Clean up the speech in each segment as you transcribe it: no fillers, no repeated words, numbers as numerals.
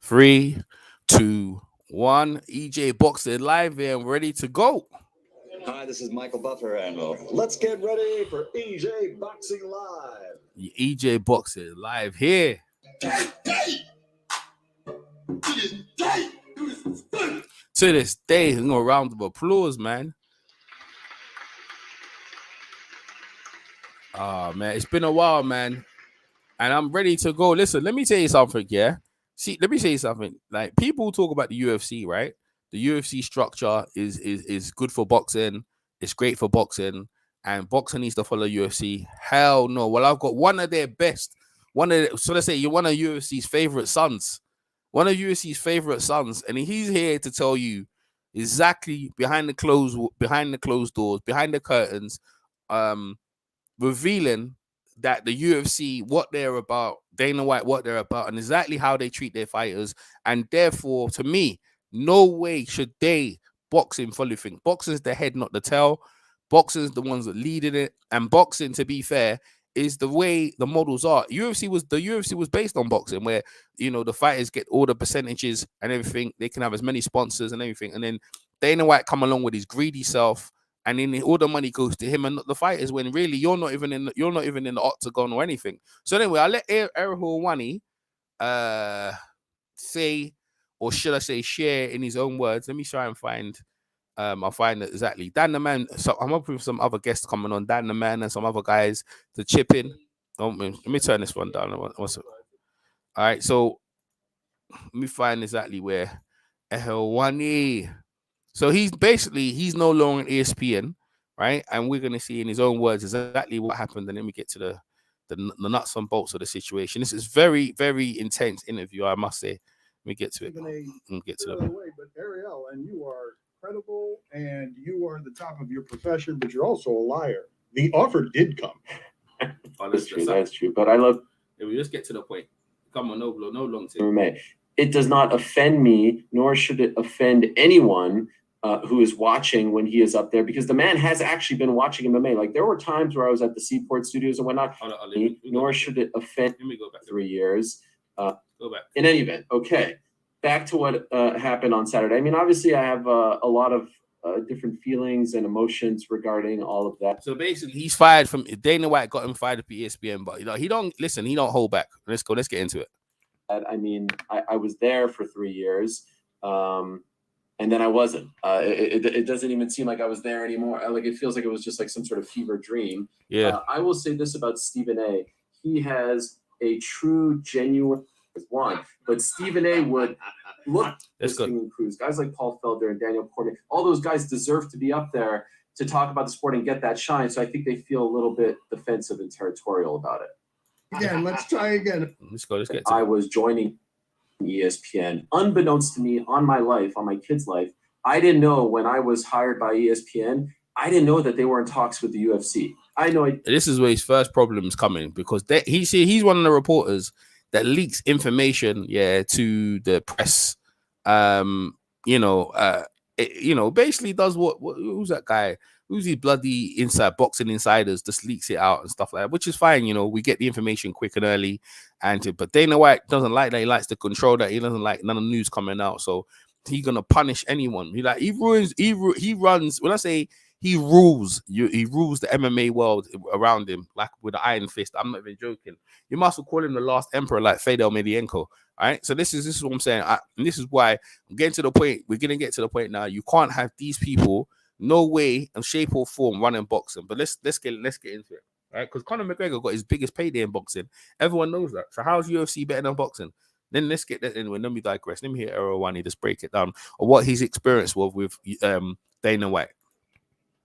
Three, two, one. EJ Boxer live here and ready to go. Hi, this is Michael Buffer, and let's get ready for EJ Boxing Live. EJ Boxer live here. To this day, no round of applause, man. Oh man, it's been a while, man, and I'm ready to go. Listen, let me tell you something, yeah. See, let me tell you something. Like, people talk about the UFC, right? The UFC structure is good for boxing. It's great for boxing, and boxing needs to follow UFC. Hell no. Well, I've got one of their best. So let's say you're one of UFC's favorite sons. One of UFC's favorite sons, and he's here to tell you exactly behind the closed doors, behind the curtains, revealing that the UFC, what they're about, Dana White, what they're about, and exactly how they treat their fighters. And therefore, to me, no way should they boxing fully think. Boxing's the head, not the tail. Boxing's the ones that leading it. And boxing, to be fair, is the way the models are. The UFC was based on boxing, where the fighters get all the percentages and everything. They can have as many sponsors and everything. And then Dana White come along with his greedy self, and then all the money goes to him and not the fighters, when really you're not even in the octagon or anything. So anyway, I'll let Ariel Helwani say, or should I say share in his own words. Let me try and find I'll find it exactly. Dan the Man. So I'm up with some other guests coming on, Dan the Man and some other guys to chip in. Let me turn this one down. All right, so let me find exactly where Helwani. So he's no longer an ESPN, right? And we're gonna see in his own words exactly what happened, and then we get to the nuts and bolts of the situation. This is very, very intense interview, I must say. Let me get to it. But Ariel, and you are credible, and you are the top of your profession, but you're also a liar. The offer did come. That's true. But I love. We just get to the point. Come on, no long term. It does not offend me, nor should it offend anyone who is watching when he is up there, because the man has actually been watching MMA. Like, there were times where I was at the Seaport Studios and whatnot. Nor should it offend. Let me go back 3 years. Go back. In any event, okay. Back to what happened on Saturday. I mean, obviously, I have a lot of different feelings and emotions regarding all of that. So basically, he's fired from Dana White. Got him fired at ESPN, but he don't listen. He don't hold back. Let's go. Let's get into it. I mean, I was there for 3 years, and then I wasn't. It doesn't even seem like I was there anymore. Like, it feels like it was just like some sort of fever dream. Yeah. I will say this about Stephen A. He has a true, genuine one. But Stephen A. would look at Cruz, guys like Paul Felder and Daniel Cormier. All those guys deserve to be up there to talk about the sport and get that shine. So I think they feel a little bit defensive and territorial about it. Again, let's try again. Let's go. Let's get to it. I was joining ESPN, unbeknownst to me, on my life, on my kid's life. I didn't know when I was hired by ESPN, I didn't know that they were in talks with the UFC. I know. This is where his first problem is coming, because he's one of the reporters that leaks information, to the press. Basically does who's that guy? Who's these bloody boxing insiders? Just leaks it out and stuff like that, which is fine. We get the information quick and early, but Dana White doesn't like that. He likes to control that. He doesn't like none of the news coming out, so he's gonna punish anyone. He runs. When I say he rules, he rules the MMA world around him like with an iron fist. I'm not even joking. You must have called him the last emperor, like Fedor Emelianenko. All right, so this is what I'm saying, and this is why I'm getting to the point. We're gonna get to the point now. You can't have these people, no way, in shape or form, running boxing. But let's get into it, right? Because Conor McGregor got his biggest payday in boxing. Everyone knows that. So how's UFC better than boxing? Then let's get that in. Let me digress. Let me hear Ariel Helwani just break it down, or what his experience was with Dana White.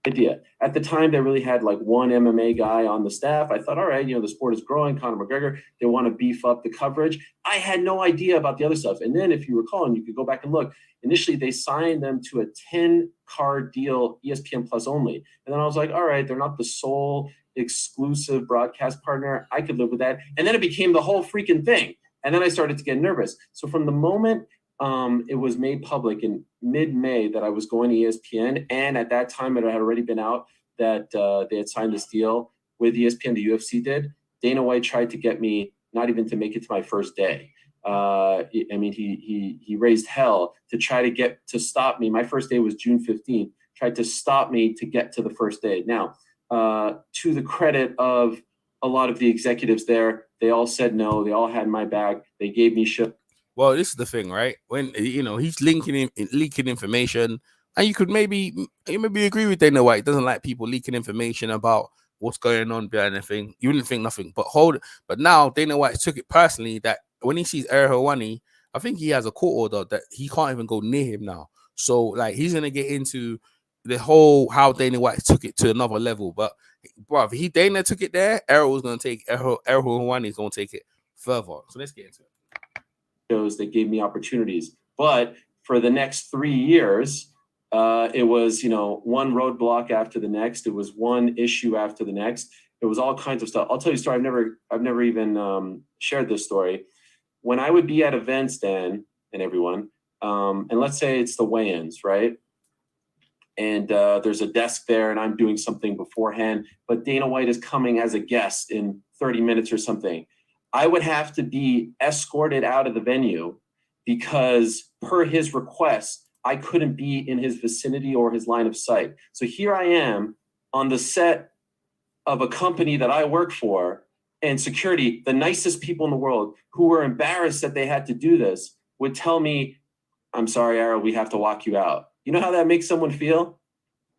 Idea. At the time, they really had like one MMA guy on the staff. I thought, all right, the sport is growing. Conor McGregor, they want to beef up the coverage. I had no idea about the other stuff. And then, if you recall, and you could go back and look, initially they signed them to a 10-card deal, ESPN Plus only. And then I was like, all right, they're not the sole exclusive broadcast partner. I could live with that. And then it became the whole freaking thing. And then I started to get nervous. So from the moment it was made public in mid-May that I was going to ESPN, and at that time it had already been out that they had signed this deal with ESPN, the UFC did. Dana White tried to get me not even to make it to my first day. I mean, he raised hell to try to stop me. My first day was June 15th. Tried to stop me to get to the first day. Now, to the credit of a lot of the executives there, they all said no. They all had my back. They gave me shit. Well, this is the thing, right? When he's leaking information, and you maybe agree with Dana White. He doesn't like people leaking information about what's going on behind the thing. You wouldn't think nothing, but now Dana White took it personally that when he sees Ariel Helwani, I think he has a court order that he can't even go near him now. So like he's gonna get into the whole how Dana White took it to another level. But bro, if Dana took it there, Ariel was gonna take Ariel Helwani is gonna take it further. So let's get into it. Shows that gave me opportunities, but for the next 3 years, it was one roadblock after the next. It was one issue after the next. It was all kinds of stuff. I'll tell you a story. I've never even shared this story. When I would be at events, Dan and everyone, and let's say it's the weigh-ins, right? And there's a desk there, and I'm doing something beforehand, but Dana White is coming as a guest in 30 minutes or something. I would have to be escorted out of the venue because per his request, I couldn't be in his vicinity or his line of sight. So here I am on the set of a company that I work for, and security, the nicest people in the world who were embarrassed that they had to do this, would tell me, "I'm sorry, Ariel, we have to walk you out." You know how that makes someone feel?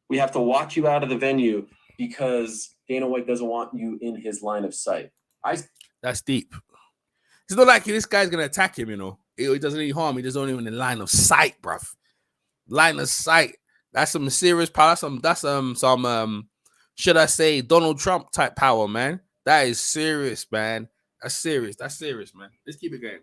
We have to walk you out of the venue because Dana White doesn't want you in his line of sight. That's deep. It's not like this guy's gonna attack him, He doesn't any harm. He just don't even in the line of sight, bruv. Line of sight. That's some serious power. That's some should I say Donald Trump type power, man. That is serious, man. That's serious, man. Let's keep it going.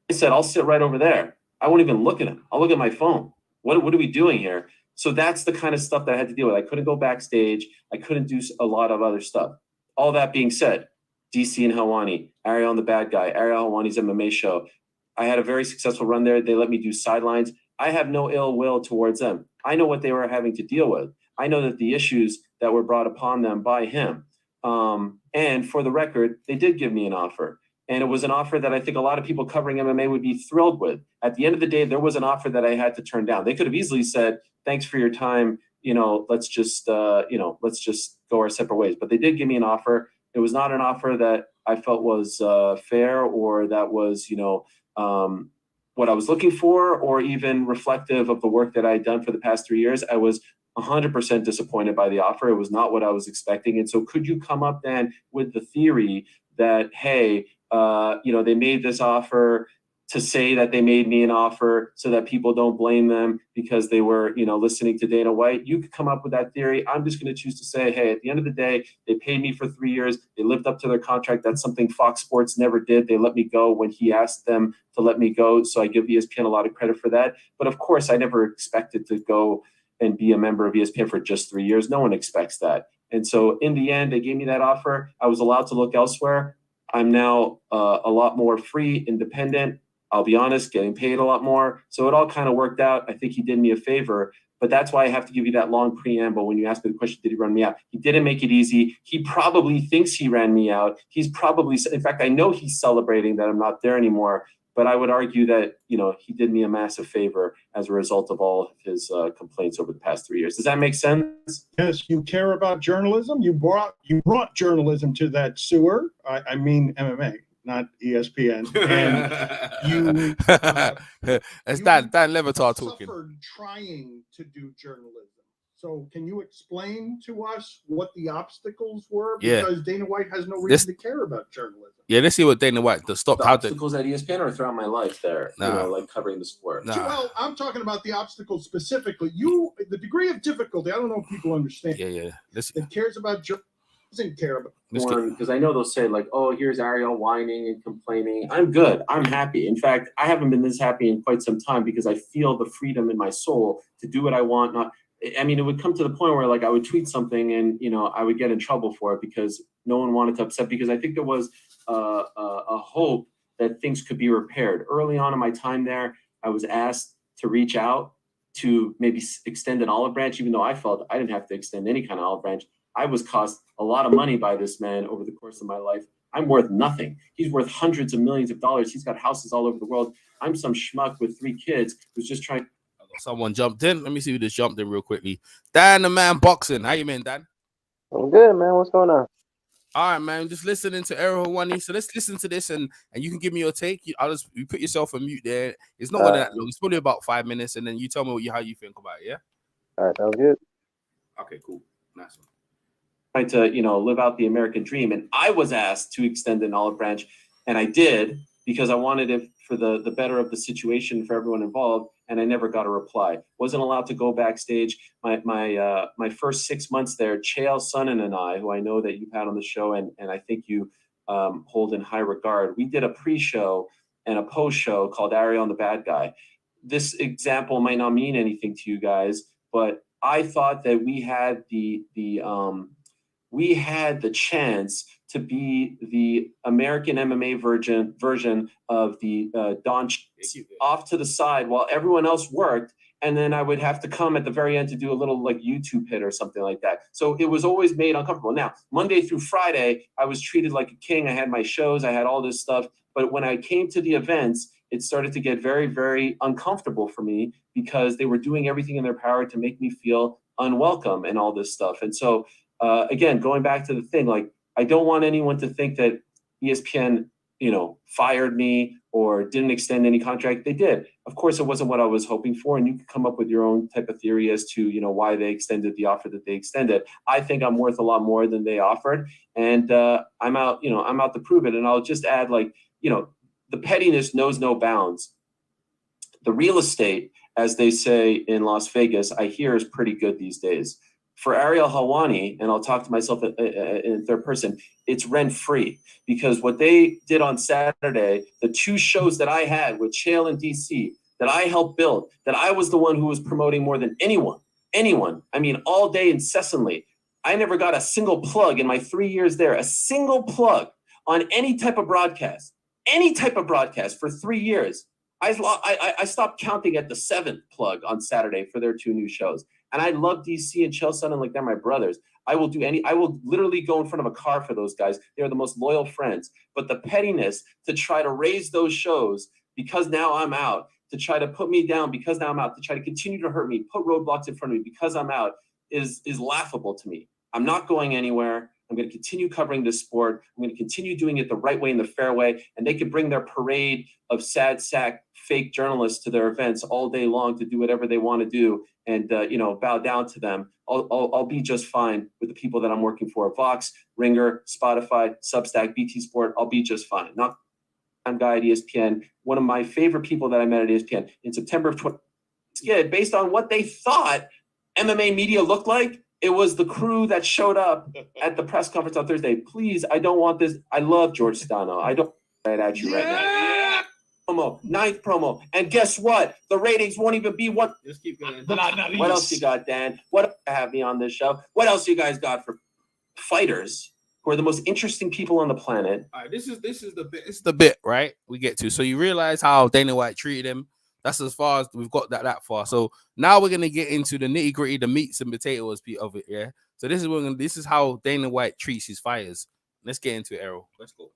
I said, I'll sit right over there. I won't even look at him. I'll look at my phone. What are we doing here? So that's the kind of stuff that I had to deal with. I couldn't go backstage. I couldn't do a lot of other stuff. All that being said, DC and Helwani, Ariel and the Bad Guy, Ariel Helwani's MMA show. I had a very successful run there. They let me do sidelines. I have no ill will towards them. I know what they were having to deal with. I know that the issues that were brought upon them by him. And for the record, they did give me an offer. And it was an offer that I think a lot of people covering MMA would be thrilled with. At the end of the day, there was an offer that I had to turn down. They could have easily said, "Thanks for your time. Let's just go our separate ways." But they did give me an offer. It was not an offer that I felt was fair or that was, what I was looking for or even reflective of the work that I had done for the past 3 years. I was 100% disappointed by the offer. It was not what I was expecting. And so could you come up then with the theory that, hey, they made this offer to say that they made me an offer so that people don't blame them because they were, listening to Dana White? You could come up with that theory. I'm just going to choose to say, hey, at the end of the day, they paid me for 3 years. They lived up to their contract. That's something Fox Sports never did. They let me go when he asked them to let me go. So I give ESPN a lot of credit for that. But of course, I never expected to go and be a member of ESPN for just 3 years. No one expects that. And so in the end, they gave me that offer. I was allowed to look elsewhere. I'm now a lot more free, independent. I'll be honest, getting paid a lot more. So it all kind of worked out. I think he did me a favor, but that's why I have to give you that long preamble. When you ask me the question, did he run me out? He didn't make it easy. He probably thinks he ran me out. In fact, I know he's celebrating that I'm not there anymore, but I would argue that, he did me a massive favor as a result of all of his complaints over the past 3 years. Does that make sense? Yes, you care about journalism. You brought journalism to that sewer. I mean MMA, not ESPN. And it's Dan Levitar talking. Suffered trying to do journalism. So can you explain to us what the obstacles were? Because Dana White has no reason to care about journalism. Yeah, let's see what Dana White stopped. The obstacles at ESPN or throughout my life there, covering the sport. Nah. Well, I'm talking about the obstacles specifically. The degree of difficulty. I don't know if people understand. Yeah. That cares about journalism. Doesn't care about. Because I know they'll say like, "Oh, here's Ariel whining and complaining." I'm good. I'm happy. In fact, I haven't been this happy in quite some time because I feel the freedom in my soul to do what I want. It would come to the point where like I would tweet something and I would get in trouble for it because no one wanted to upset, because I think there was a hope that things could be repaired. Early on in my time there, I was asked to reach out to maybe extend an olive branch, even though I felt I didn't have to extend any kind of olive branch. I was cost a lot of money by this man over the course of my life. I'm worth nothing. He's worth hundreds of millions of dollars. He's got houses all over the world. I'm some schmuck with 3 kids who's just trying. Someone jumped in. Let me see who just jumped in real quickly. Dan, the man boxing. How you been, Dan? I'm good, man. What's going on? All right, man. Just listening to Ariel Helwani. So let's listen to this, and you can give me your take. You put yourself on mute there. It's not gonna that long. It's probably about 5 minutes, and then you tell me how you think about it. Yeah. All right, sounds good. Okay, cool. Nice one. Trying to, live out the American dream. And I was asked to extend an olive branch, and I did because I wanted it for the better of the situation for everyone involved, and I never got a reply. Wasn't allowed to go backstage. My first 6 months there, Chael Sonnen and I, who I know that you've had on the show, and I think you hold in high regard, we did a pre-show and a post-show called Ariel and the Bad Guy. This example might not mean anything to you guys, but I thought that we had the chance to be the American MMA version of the Don off to the side while everyone else worked. And then I would have to come at the very end to do a little like YouTube hit or something like that. So it was always made uncomfortable. Now, Monday through Friday, I was treated like a king. I had my shows, I had all this stuff. But when I came to the events, it started to get very, very uncomfortable for me because they were doing everything in their power to make me feel unwelcome and all this stuff. And so, again, going back to the thing, like, I don't want anyone to think that ESPN, fired me or didn't extend any contract. They did. Of course, it wasn't what I was hoping for. And you can come up with your own type of theory as to, why they extended the offer that they extended. I think I'm worth a lot more than they offered. And I'm out to prove it. And I'll just add, the pettiness knows no bounds. The real estate, as they say in Las Vegas, I hear is pretty good these days. For Ariel Helwani, and I'll talk to myself in third person, it's rent-free because what they did on Saturday, the 2 shows that I had with Chael and DC, that I helped build, that I was the one who was promoting more than anyone, I mean, all day incessantly. I never got a single plug in my 3 years there, a single plug on any type of broadcast for 3 years. I stopped counting at the 7th plug on Saturday for their 2 new shows. And I love DC and Chael Sonnen like they're my brothers. I will literally go in front of a car for those guys. They're the most loyal friends. But the pettiness to try to raise those shows because now I'm out, to try to put me down because now I'm out, to try to continue to hurt me, put roadblocks in front of me because I'm out is laughable to me. I'm not going anywhere. I'm going to continue covering this sport. I'm going to continue doing it the right way and the fair way. And they could bring their parade of sad sack fake journalists to their events all day long to do whatever they want to do and, bow down to them. I'll be just fine with the people that I'm working for. Vox, Ringer, Spotify, Substack, BT Sport. I'll be just fine. Not I'm guy at ESPN. One of my favorite people that I met at ESPN in September of 20. Based on what they thought MMA media looked like, it was the crew that showed up at the press conference on Thursday. Please, I don't want this. I love George Stano. I don't right at you right now. Promo, 9th promo. And guess what? The ratings won't even be what. Just keep going. What else you got, Dan? What else you have me on this show? What else you guys got for fighters who are the most interesting people on the planet? All right, this is the bit. It's the bit, right? We get to. So you realize how Dana White treated him. That's as far as we've got that far. So now we're gonna get into the nitty gritty, the meats and potatoes of it. Yeah. So this is how Dana White treats his fighters. Let's get into it, Errol. Let's go.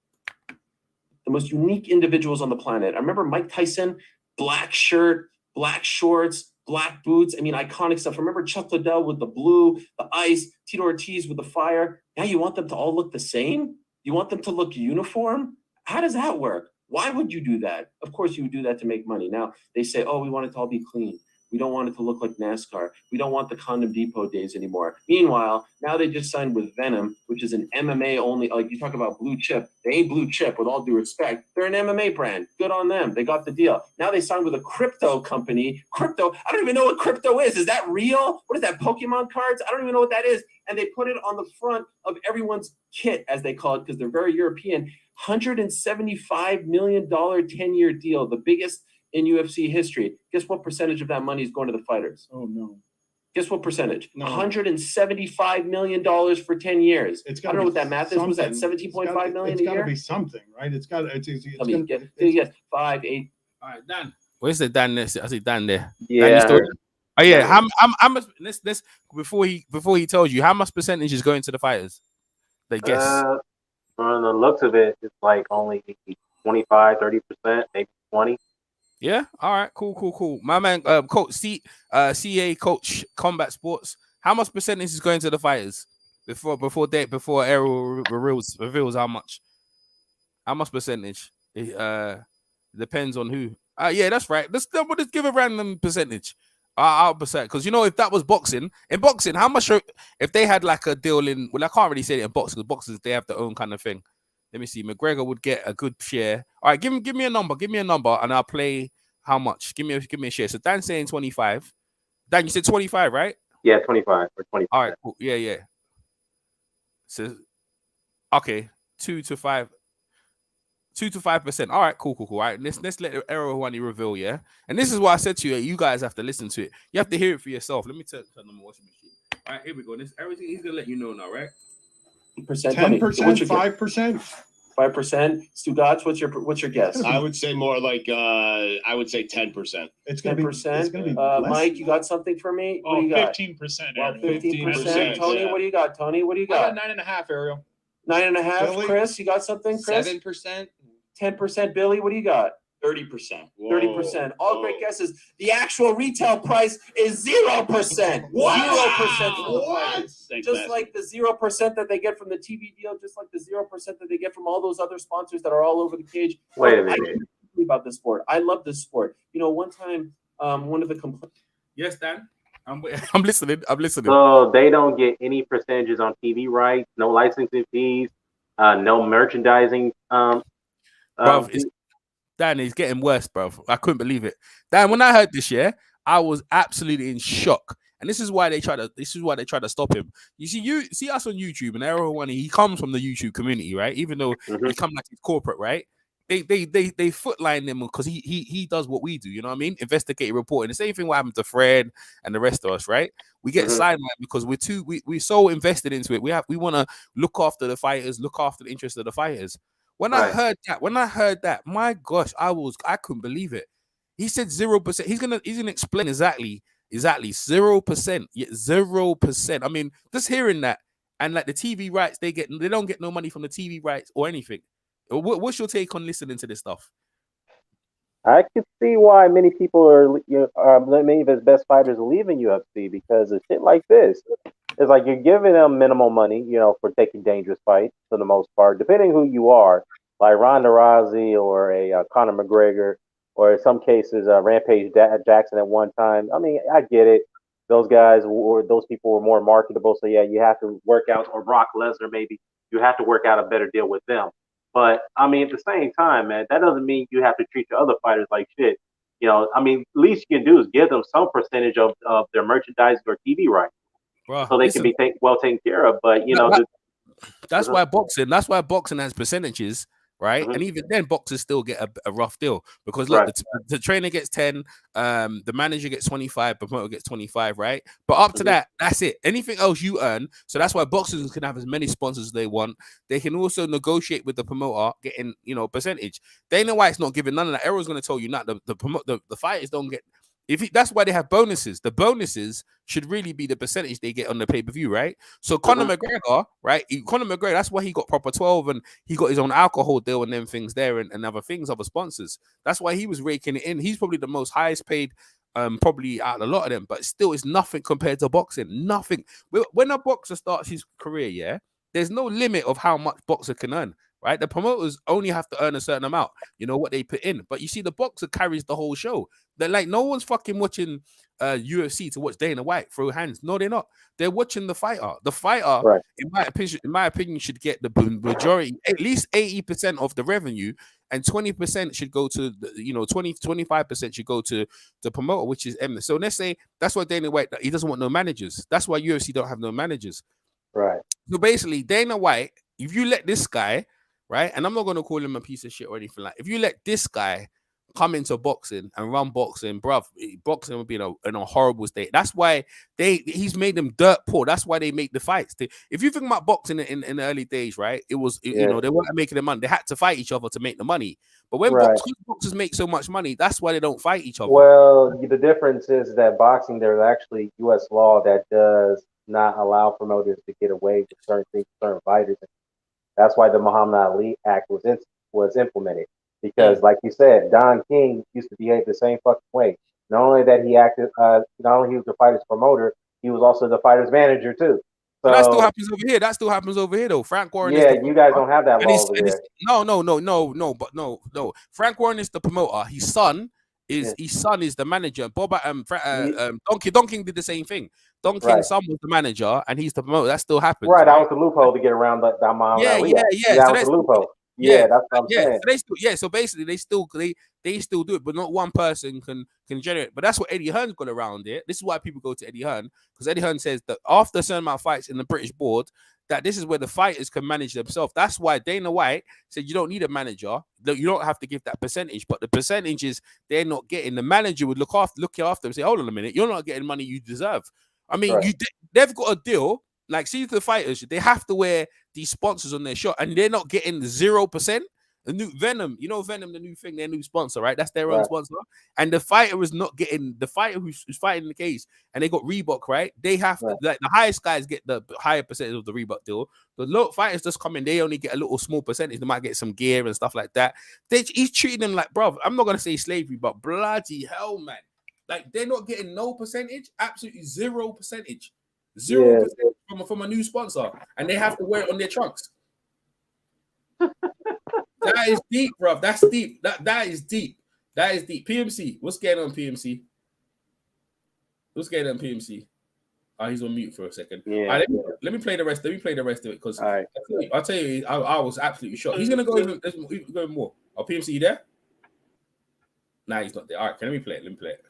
The most unique individuals on the planet. I remember Mike Tyson, black shirt, black shorts, black boots. I mean, iconic stuff. I remember Chuck Liddell with the blue, the ice, Tito Ortiz with the fire. Now you want them to all look the same? You want them to look uniform? How does that work? Why would you do that? Of course, you would do that to make money. Now they say, oh, we want it to all be clean. We don't want it to look like NASCAR. We don't want the Condom Depot days anymore. Meanwhile, now they just signed with Venom, which is an MMA only. Like you talk about blue chip. They ain't blue chip with all due respect. They're an MMA brand. Good on them. They got the deal. Now they signed with a crypto company. Crypto. I don't even know what crypto is. Is that real? What is that? Pokemon cards? I don't even know what that is. And they put it on the front of everyone's kit, as they call it, because they're very European. $175 million 10-year deal, the biggest in UFC history. Guess what percentage of that money is going to the fighters? Oh, no. Guess what percentage? No. $175 million for 10 years. I don't know what that math is. Was that 17.5 million a year? It's got to be something, right? It's 5, 8. All right, Dan. Where's the Dan? I see Dan there. Yeah. Dan, oh yeah. How much? Let's before he tells you how much percentage is going to the fighters. They guess. From the looks of it, it's like only 25, 30%, maybe 20. Yeah. All right. Cool. My man, coach CA coach Combat Sports. How much percentage is going to the fighters before Ariel reveals how much? How much percentage? It depends on who. Yeah, that's right. Let's just give a random percentage. I'll percent because if that was boxing, how much if they had like a deal in? Well, I can't really say it in boxing because boxers they have their own kind of thing. Let me see. McGregor would get a good share. All right, give me a number. Give me a number, and I'll play how much. Give me a share. So Dan's saying 25. Dan, you said 25, right? Yeah, 25 or 20%. All right, cool. Yeah. So okay, 2 to 5. 2 to 5%. All right, cool. All right, let's let Ariel Helwani reveal, yeah. And this is why I said to you, you guys have to listen to it. You have to hear it for yourself. Let me turn on the washing machine. All right, here we go. This everything he's gonna let you know now, right? 10%, 5%, 5%. Stugotz, what's your guess? I would say more like I would say 10%. it's gonna 10%. It's gonna be less. Mike, you got something for me? What Oh, do you got? 15%. Well, 15%. Tony, yeah. what do you got? Tony, what do you I got got? 9.5, Ariel. 9.5. Billy? Chris, you got something? Chris, 7%. 10%. Billy, what do you got? 30%. 30%. All great guesses. The actual retail price is 0%. Wow. 0%. Thanks, Just man. like the 0% that they get from the TV deal, just like the 0% that they get from all those other sponsors that are all over the cage. Wait a Look, I minute. care about this sport. I love this sport. One time, one of the complaints. Yes, Dan. I'm listening. So they don't get any percentages on TV rights, no licensing fees, no merchandising. Bro, Dan, it's getting worse, bro. I couldn't believe it. Dan, when I heard this, I was absolutely in shock. And this is why they try to stop him. You see us on YouTube, and Ariel Helwani, he comes from the YouTube community, right? Even though he come like he's corporate, right? They footline him because he does what we do, you know what I mean? Investigate, reporting. The same thing what happened to Fred and the rest of us, right? We get sidelined because we're so invested into it. We want to look after the fighters, look after the interest of the fighters. When I heard that, my gosh, I couldn't believe it. He said 0%. He's gonna explain exactly 0%. Yeah, 0%. I mean, just hearing that and like the TV rights they don't get no money from the TV rights or anything. What's your take on listening to this stuff? I could see why many people many of his best fighters are leaving UFC because of shit like this. It's like you're giving them minimal money, for taking dangerous fights for the most part, depending who you are, like Ronda Rousey or a Conor McGregor, or in some cases Rampage Jackson at one time. I mean, I get it. Those people were more marketable, so yeah, you have to work out, or Brock Lesnar maybe, you have to work out a better deal with them. But I mean, at the same time, man, that doesn't mean you have to treat your other fighters like shit. I mean, least you can do is give them some percentage of their merchandise or TV rights, Bro, so they can be well taken care of. But that's why boxing has percentages, right? And even then, boxers still get a rough deal because look, the trainer gets 10, the manager gets 25, promoter gets 25, right? But up to that, that's it. Anything else you earn. So that's why boxers can have as many sponsors as they want. They can also negotiate with the promoter, getting percentage. Dana White's not giving none of that. Everyone's going to tell you not the fighters don't get. That's why they have bonuses. The bonuses should really be the percentage they get on the pay-per-view, right? So Conor McGregor, right? Conor McGregor, that's why he got proper 12 and he got his own alcohol deal and them things there and other things, other sponsors. That's why he was raking it in. He's probably the most highest paid, probably out of a lot of them, but still it's nothing compared to boxing. Nothing. When a boxer starts his career, there's no limit of how much boxer can earn. Right, the promoters only have to earn a certain amount, what they put in. But you see, the boxer carries the whole show. They're like, no one's fucking watching UFC to watch Dana White throw hands. No, they're not. They're watching the fighter. The fighter, right, in my opinion, should get the majority, at least 80% of the revenue, and 20% should go to 25% should go to the promoter, which is M. So let's say that's why Dana White, he doesn't want no managers. That's why UFC don't have no managers. Right. So basically, Dana White, if you let this guy, right, and I'm not going to call him a piece of shit or anything like that. If you let this guy come into boxing and run boxing, bruv, boxing would be in a horrible state. That's why he's made them dirt poor. That's why they make the fights. If you think about boxing in the early days, right, they weren't making the money. They had to fight each other to make the money. But when boxers make so much money, that's why they don't fight each other. Well, the difference is that boxing, there's actually U.S. law that does not allow promoters to get away with certain things, certain fighters. That's why the Muhammad Ali Act was implemented. Because, like you said, Don King used to behave the same fucking way. Not only that he acted, not only he was the fighter's promoter, he was also the fighter's manager too. But that still So happens over here. That still happens over here, though. Frank Warren is yeah, the you promoter, guys don't have that and law over there. no. Frank Warren is the promoter. His son Yeah. is the manager. Ye- Don King did the same thing. Don Right. King's son was the manager, and he's the promoter. That still happens, Right, that right? was the loophole to get around the Muhammad Yeah, Ali yeah, Act. yeah. That So was that's the loophole. yeah, Yeah, that's what I'm yeah. saying. So they still, so basically they still do it, but not one person can generate. But that's what Eddie Hearn's got around it. This is why people go to Eddie Hearn, because Eddie Hearn says that after a certain amount of fights in the British board, that this is where the fighters can manage themselves. That's why Dana White said you don't need a manager. You don't have to give that percentage, but the percentages they're not getting. The manager would look after them, say, "Hold on a minute, you're not getting money you deserve." I mean, Right. they've got a deal. Like, see the fighters, they have to wear these sponsors on their shot, and they're not getting 0%. The new Venom, Venom, the new thing, their new sponsor, right? That's their own Right. sponsor. And the fighter is not getting the fighter who's fighting the case, and they got Reebok, right? They have to, Right. like, the highest guys get the higher percentage of the Reebok deal. The low fighters just come in, they only get a little small percentage. They might get some gear and stuff like that. He's treating them like, bro, I'm not gonna say slavery, but bloody hell, man. Like, they're not getting no percentage, absolutely 0%. 0% from a new sponsor, and they have to wear it on their trunks. That is deep, bro. That's deep. That is deep. That is deep. PMC, what's going on, PMC? What's going on, PMC? Oh, he's on mute for a second. Yeah. All right, let me play the rest. Let me play the rest of it, because All right. I'll tell you, I was absolutely shocked. He's gonna go even more. Oh, PMC, you there? Nah, he's not there. All right, let me play it. Let me play it.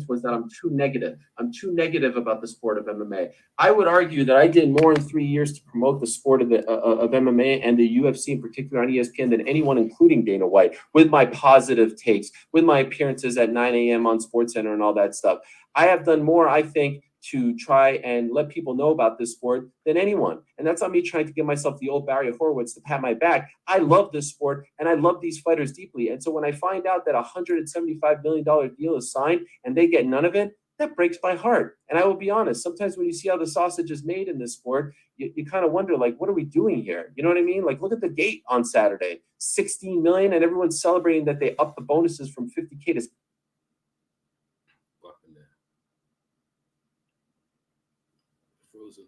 Was that I'm too negative. I'm too negative about the sport of MMA. I would argue that I did more in 3 years to promote the sport of MMA and the UFC in particular on ESPN than anyone, including Dana White, with my positive takes, with my appearances at 9 a.m. on SportsCenter and all that stuff. I have done more, I think, to try and let people know about this sport than anyone. And that's not me trying to give myself the old Barry Horowitz to pat my back. I love this sport and I love these fighters deeply. And so when I find out that $175 million deal is signed and they get none of it, that breaks my heart. And I will be honest, sometimes when you see how the sausage is made in this sport, you kind of wonder, like, what are we doing here? You know what I mean? Like, look at the gate on Saturday, 16 million, and everyone's celebrating that they upped the bonuses from 50K to Frozen.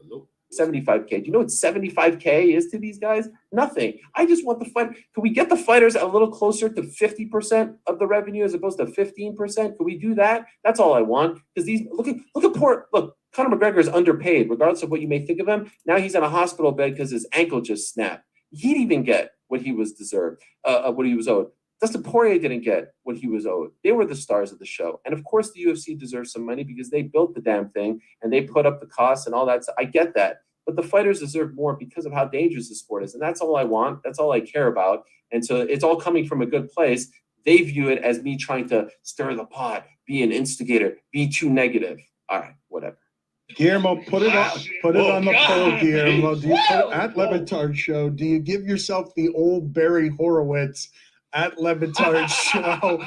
Hello? 75K. Do you know what 75K is to these guys? Nothing. I just want the fight. Can we get the fighters a little closer to 50% of the revenue as opposed to 15%? Can we do that? That's all I want. Because look, Conor McGregor is underpaid, regardless of what you may think of him. Now he's in a hospital bed because his ankle just snapped. He'd even get what he was deserved, what he was owed. Dustin Poirier didn't get what he was owed. They were the stars of the show. And of course, the UFC deserves some money because they built the damn thing and they put up the costs and all that. I get that. But the fighters deserve more because of how dangerous the sport is. And that's all I want. That's all I care about. And so it's all coming from a good place. They view it as me trying to stir the pot, be an instigator, be too negative. All right, whatever. Guillermo, put it on the poll, Guillermo. Do you put at Whoa. Levitard Show? Do you give yourself the old Barry Horowitz at Levitard Show?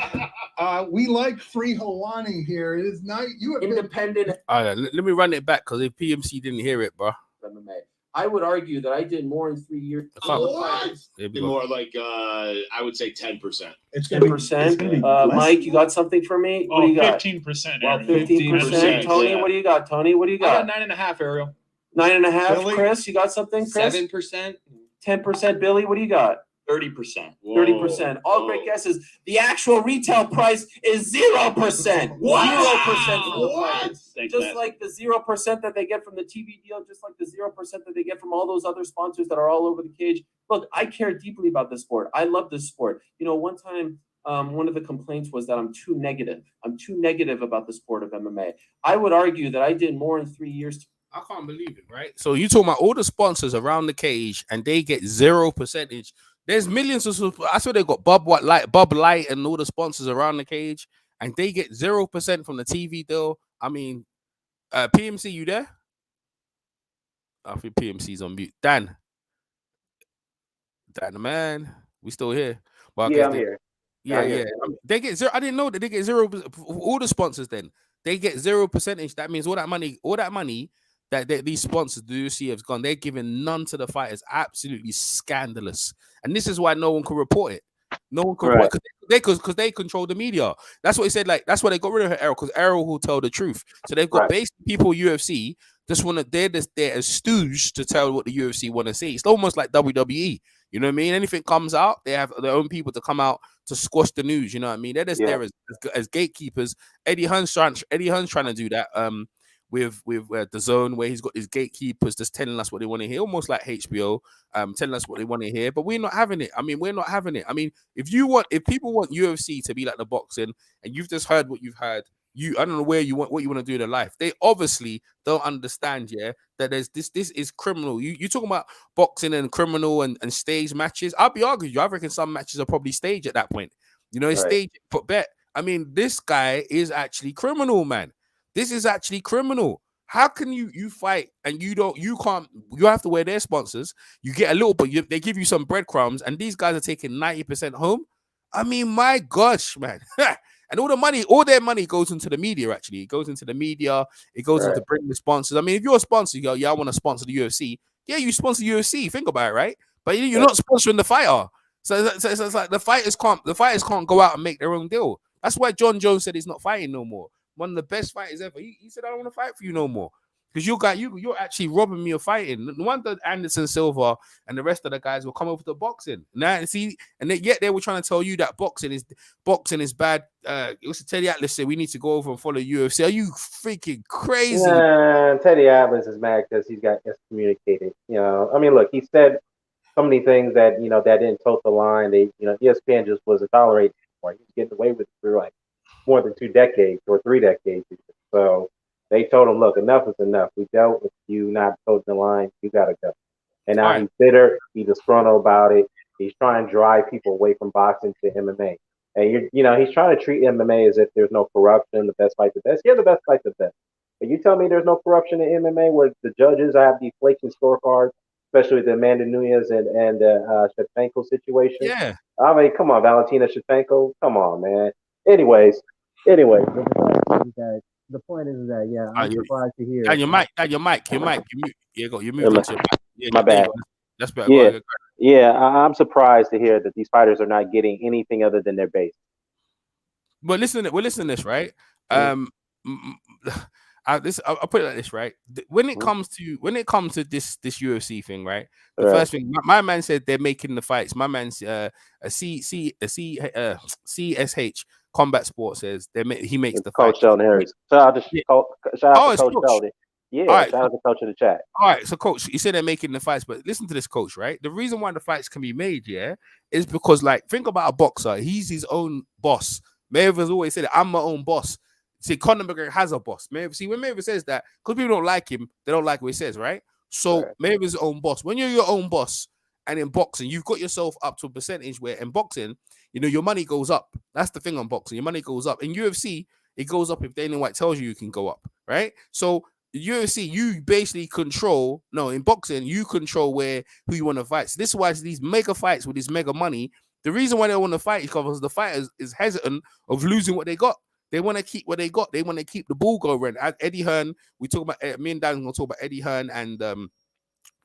We like free Helwani here. It is not you have been Independent All right, let me run it back, because if PMC didn't hear it, bro. MMA. I would argue that I did more in 3 years. What? There we go. More like I would say 10%. it's gonna be 10%. less. Mike, you got something for me? What do you got? 15%. Well, Ariel. 15%. Tony, yeah. what do you got? Tony, what do you I got got? 9.5, Ariel. 9.5. Billy? Chris, you got something? Chris? 7%. 10%. Billy, what do you got? 30%. 30%. All great guesses. The actual retail price is 0%. 0%. What? Thanks, Just Matt. like the 0% that they get from the TV deal, just like the 0% that they get from all those other sponsors that are all over the cage. Look, I care deeply about this sport. I love this sport. You know, one time, one of the complaints was that I'm too negative. I'm too negative about the sport of MMA. I would argue that I did more in 3 years. I can't believe it, right? So you talking about all the sponsors around the cage, and they get 0%. There's millions of. I swear they got Bub Light, and all the sponsors around the cage, and they get 0% from the TV deal. I mean, PMC, you there? I think PMC's on mute. Dan, man, we still here. But I Yeah, guess I'm here. Yeah, I'm yeah. here. They get 0. I didn't know that they get 0%. All the sponsors then they get 0%. That means all that money that these sponsors, the UFC, have gone. They're giving none to the fighters. Absolutely scandalous. And this is why no one can report it. No one can report it because they control the media. That's what he said. Like, that's why they got rid of Ariel, because Ariel will tell the truth. So they've got basically people UFC just want to, they're as stooge to tell what the UFC want to see. It's almost like WWE. You know what I mean? Anything comes out, they have their own people to come out to squash the news. You know what I mean? They're just there as gatekeepers. Eddie Hearn's trying to do that. With the zone, where he's got his gatekeepers just telling us what they want to hear, almost like HBO, telling us what they want to hear. But we're not having it. I mean, we're not having it. I mean, if people want UFC to be like the boxing, and you've just heard what you've heard, I don't know what you want to do in their life. They obviously don't understand, that there's this is criminal. You talking about boxing and criminal and stage matches. I'll be arguing you. I reckon some matches are probably staged at that point. You know, it's staged, but bet. I mean, this guy is actually criminal, man. This is actually criminal. How can you fight and you have to wear their sponsors? You get a little, but they give you some breadcrumbs, and these guys are taking 90% home. I mean, my gosh, man. And all their money goes into the media, actually. It goes into the media. It goes into bringing the sponsors. I mean, if you're a sponsor, you go, I want to sponsor the UFC. Yeah, you sponsor UFC. Think about it, right? But you're not sponsoring the fighter. So it's like the fighters can't go out and make their own deal. That's why John Jones said he's not fighting no more. One of the best fighters ever. He said, I don't want to fight for you no more. Because you're actually robbing me of fighting. No wonder Anderson Silva and the rest of the guys will come over to boxing. Yet they were trying to tell you that boxing is bad. It was Teddy Atlas said we need to go over and follow UFC. Are you freaking crazy? Teddy Atlas is mad because he's got excommunicated. You know, I mean, look, he said so many things that that didn't tote the line. ESPN just wasn't tolerating anymore. He was getting away with it for like more than 2 decades or 3 decades. So they told him, look, enough is enough. We dealt with you not toting the line. You got to go. And now he's bitter. He's disgruntled about it. He's trying to drive people away from boxing to MMA. And, he's trying to treat MMA as if there's no corruption, the best fight the best. Yeah, the best fight the best. But you tell me there's no corruption in MMA where the judges have these flaking scorecards, especially with the Amanda Nunes and Shevchenko situation. Yeah. I mean, come on, Valentina Shevchenko. Come on, man. Anyways, the point is that I'm surprised to hear. Your mic. You mute. You're moving to your mic. Yeah, my bad. That's better. I'm surprised to hear that these fighters are not getting anything other than their base. But listen to this, right? I'll put it like this, right? When it comes to this UFC thing, right? The first thing, my man said they're making the fights. My man's CSH Combat Sports says he makes the Coach Sheldon Harris. Shout out to Coach Sheldon. Yeah, shout out to Coach in the chat. All right, so Coach, you said they're making the fights, but listen to this, Coach, right? The reason why the fights can be made, is because, like, think about a boxer. He's his own boss. Mayweather's always said, I'm my own boss. See, Conor McGregor has a boss. When Mayweather says that, because people don't like him, they don't like what he says, right? So Mayweather's own boss. When you're your own boss, and in boxing, you've got yourself up to a percentage where in boxing, your money goes up. That's the thing on boxing. Your money goes up. In UFC, it goes up if Dana White tells you can go up, right? So UFC, you basically control. No, in boxing, you control who you want to fight. So this is why these mega fights with this mega money. The reason why they want to fight is because the fighters is hesitant of losing what they got. They want to keep what they got. They want to keep the ball going. Eddie Hearn, we talk about. Me and Dan are going to talk about Eddie Hearn and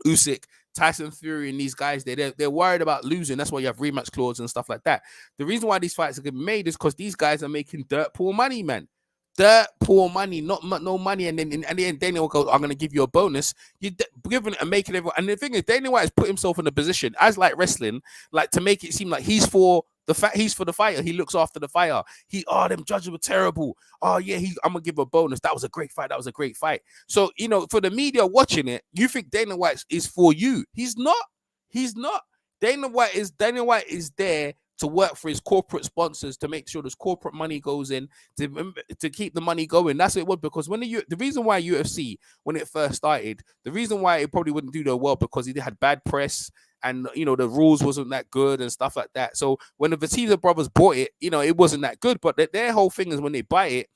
Usyk, Tyson Fury, and these guys. They're worried about losing. That's why you have rematch clause and stuff like that. The reason why these fights are getting made is because these guys are making dirt poor money, man. Dirt poor money, no money, and then at the end, Dana will go, I'm going to give you a bonus. You're giving it and making everyone. And the thing is, Dana White has put himself in a position, as like wrestling, like to make it seem like he's for the fighter. He looks after the fighter. Them judges were terrible. Oh yeah, I'm gonna give a bonus. That was a great fight. So for the media watching it, you think Dana White is for you. He's not. Dana White is there to work for his corporate sponsors to make sure this corporate money goes in to keep the money going. That's what it was, because the reason why UFC, when it first started, the reason why it probably wouldn't do that well, because it had bad press and the rules wasn't that good and stuff like that. So when the Batista brothers bought it, it wasn't that good. But their whole thing is when they buy it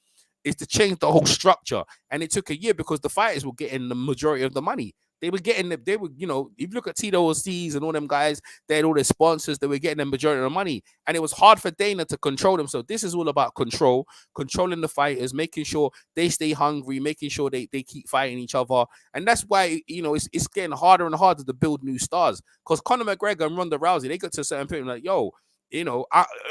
is to change the whole structure. And it took a year because the fighters were getting the majority of the money. They were getting them. They were, you know, if you look at Tito Ortiz and all them guys, they had all their sponsors. They were getting the majority of the money, and it was hard for Dana to control them. So this is all about control, controlling the fighters, making sure they stay hungry, making sure they keep fighting each other, and that's why, you know, it's getting harder and harder to build new stars. Because Conor McGregor and Ronda Rousey, they got to a certain point like, yo, you know,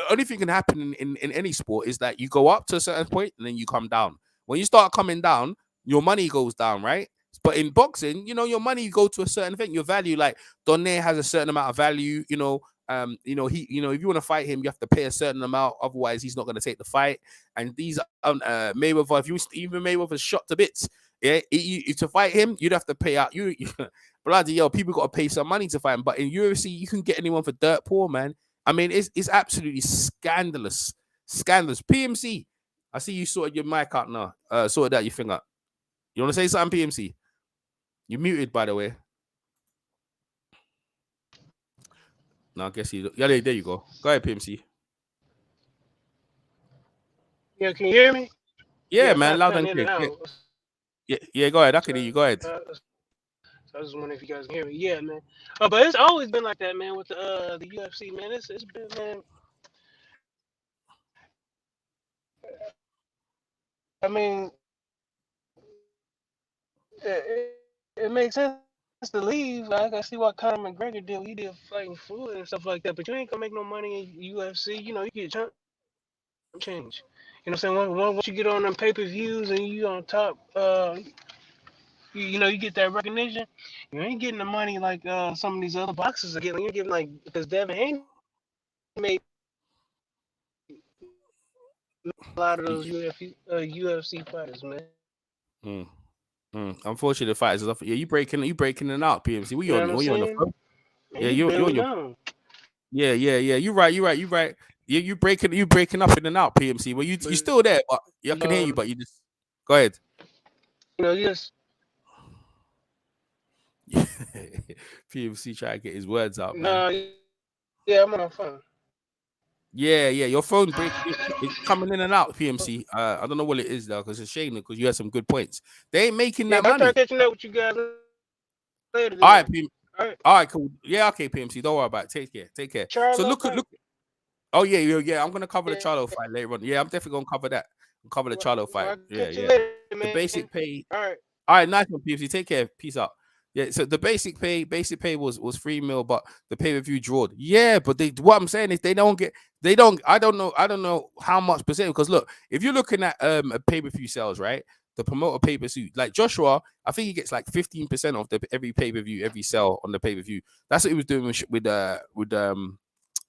only thing can happen in any sport is that you go up to a certain point and then you come down. When you start coming down, your money goes down, right? But in boxing, you know, your money go to a certain thing. Your value, like Donne has a certain amount of value. You know, he, you know, if you want to fight him, you have to pay a certain amount. Otherwise, he's not going to take the fight. And these Mayweather, if you even Mayweather's shot to bits, yeah, to fight him, you'd have to pay out. You bloody yo, people got to pay some money to fight him. But in UFC, you can get anyone for dirt poor, man. I mean, it's absolutely scandalous. Scandalous. PMC, I see you sorted your mic out now. Sorted out your thing out. You want to say something, PMC? You're muted, by the way. No, I guess you. Yeah, there you go. Go ahead, PMC. Yeah, can you hear me? Yeah, man, loud and clear. Yeah, go ahead. I can hear you. Go ahead. So I was just wondering if you guys can hear me. Yeah, man. But it's always been like that, man, with the UFC, man. It's been, man. I mean, it makes sense to leave. Like, I see what Conor McGregor did. He did fighting food and stuff like that. But you ain't gonna make no money in UFC. You know, you get change. You know what I'm saying? Once you get on them pay-per-views and you on top, you know, you get that recognition. You ain't getting the money like some of these other boxers are getting. You're getting like, because Devin Haney made a lot of those UFC fighters, man. Unfortunately, the fighters are. Yeah, you breaking it out, PMC. What you on? What you on the phone? Yeah, you're on your. Yeah. You're right. You breaking up in and out, PMC. Well, you still there, but I can hear you. But you just go ahead. You know, yes. PMC trying to get his words out, man. No, yeah, I'm on my phone. Yeah, your phone it's coming in and out, PMC. I don't know what it is though, because it's a shame because you had some good points. They ain't making that money. I'm catching up with you guys later. All right, all right, cool. Yeah, okay, PMC. Don't worry about it. Take care. Charlo so look. Oh yeah. I'm gonna cover the Charlo fight later on. Yeah, I'm definitely gonna cover that. Cover the Charlo fight. Yeah. Later, the basic pay. All right, nice one, PMC. Take care. Peace out. Yeah, so the basic pay was $3 million, but the pay-per-view drawed. Yeah, but what I'm saying is I don't know how much percent, because look, if you're looking at a pay-per-view sales, right? The promoter pay-per-view, like Joshua, I think he gets like 15% of every pay-per-view, every sale on the pay-per-view. That's what he was doing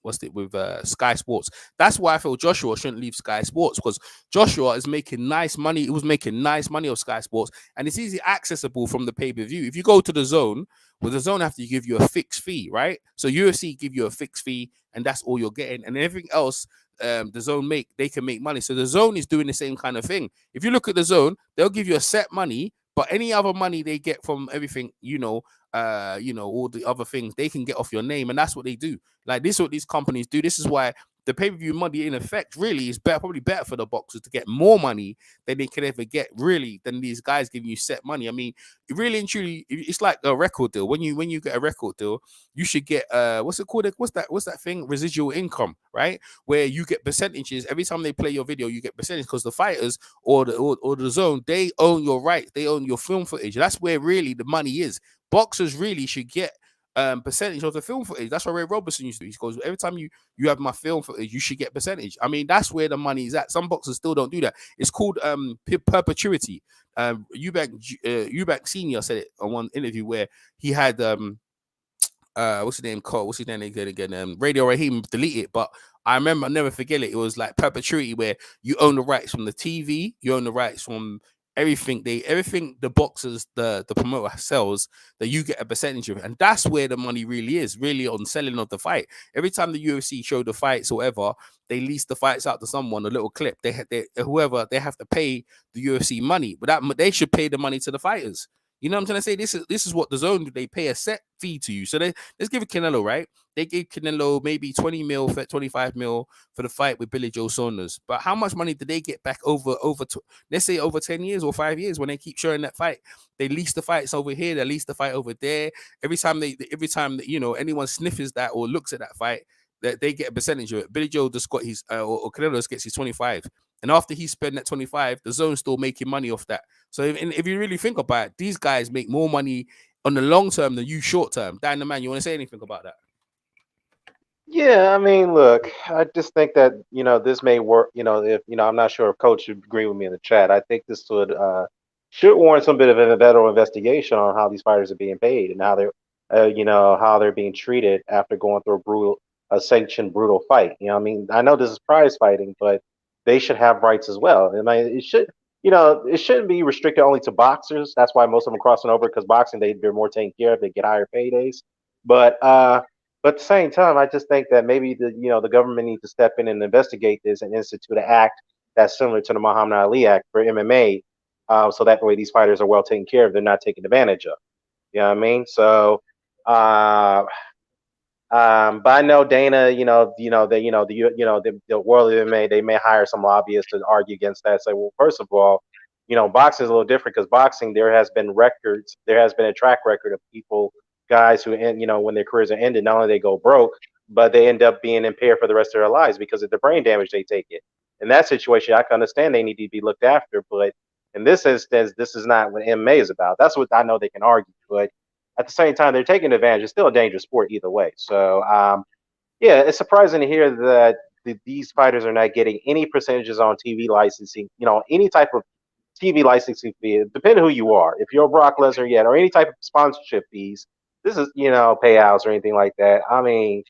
with Sky Sports. That's why I feel Joshua shouldn't leave Sky Sports, because Joshua is making nice money. He was making nice money of Sky Sports, and it's easy accessible from the pay-per-view. If you go to the Zone, well, the Zone have to give you a fixed fee, right? So UFC give you a fixed fee, and that's all you're getting, and everything else the Zone they can make money. So the Zone is doing the same kind of thing. If you look at the Zone, they'll give you a set money, but any other money they get from everything, all the other things they can get off your name, and that's what they do. Like, this is what these companies do. This is why the pay-per-view money, in effect, really is probably better for the boxers to get more money than they could ever get, really, than these guys giving you set money. I mean, really and truly, it's like a record deal. When you get a record deal, you should get what's it called? What's that thing? Residual income, right? Where you get percentages every time they play your video. You get percentage, because the fighters or the Zone, they own your rights, they own your film footage. That's where really the money is. Boxers really should get percentage of the film footage. That's what Ray Robertson used to do. He goes, every time you have my film footage, you should get percentage. I mean, that's where the money is at. Some boxers still don't do that. It's called perpetuity. Eubank Senior said it on one interview where he had what's his name called? What's his name again? Radio Raheem delete it, but I remember, I'll never forget it. It was like perpetuity, where you own the rights from the TV, you own the rights from everything the boxers, the promoter sells, that you get a percentage of it. And that's where the money really is, really on selling of the fight. Every time the UFC show the fights or whatever, they lease the fights out to someone, a little clip. They have to pay the UFC money, but they should pay the money to the fighters. You know what I'm trying to say? This is what the zone do. They pay a set fee to you. So let's give it Canelo, right? They gave Canelo maybe 20 mil, 25 mil for the fight with Billy Joe Saunders. But how much money did they get back let's say over 10 years or 5 years when they keep showing that fight? They lease the fights over here, they lease the fight over there. Every time that, you know, anyone sniffs that or looks at that fight, that they get a percentage of it. Billy Joe just got his or Canelo just gets his 25. And after he spent that 25, the zone's still making money off that. So if you really think about it, these guys make more money on the long term than you short term. Dan the man, you want to say anything about that? Yeah, I mean, look, I just think that, you know, this may work. You know, if, you know, I'm not sure if Coach should agree with me in the chat. I think this should warrant some bit of a better investigation on how these fighters are being paid and how they're, you know, how they're being treated after going through a sanctioned brutal fight. You know, I mean, I know this is prize fighting, but they should have rights as well. And I mean, it should, you know, it shouldn't be restricted only to boxers. That's why most of them are crossing over, because boxing they're more taken care of. They get higher paydays, but but at the same time, I just think that maybe the government needs to step in and investigate this and institute an act that's similar to the Muhammad Ali Act for MMA, so that way these fighters are well taken care of. They're not taken advantage of. You know what I mean? So, uh, but I know Dana, the world of MMA, they may hire some lobbyists to argue against that. Say, well, first of all, you know, boxing is a little different because boxing, there has been a track record of guys who end, you know, when their careers are ended, not only they go broke, but they end up being impaired for the rest of their lives because of the brain damage they take it. In that situation, I can understand they need to be looked after, but in this instance, this is not what MMA is about. That's what I know they can argue, but at the same time, they're taking advantage. It's still a dangerous sport either way. So, yeah, it's surprising to hear that these fighters are not getting any percentages on TV licensing, you know, any type of TV licensing fee, depending on who you are. If you're a Brock Lesnar yet, or any type of sponsorship fees, this is, you know, payouts or anything like that. I mean,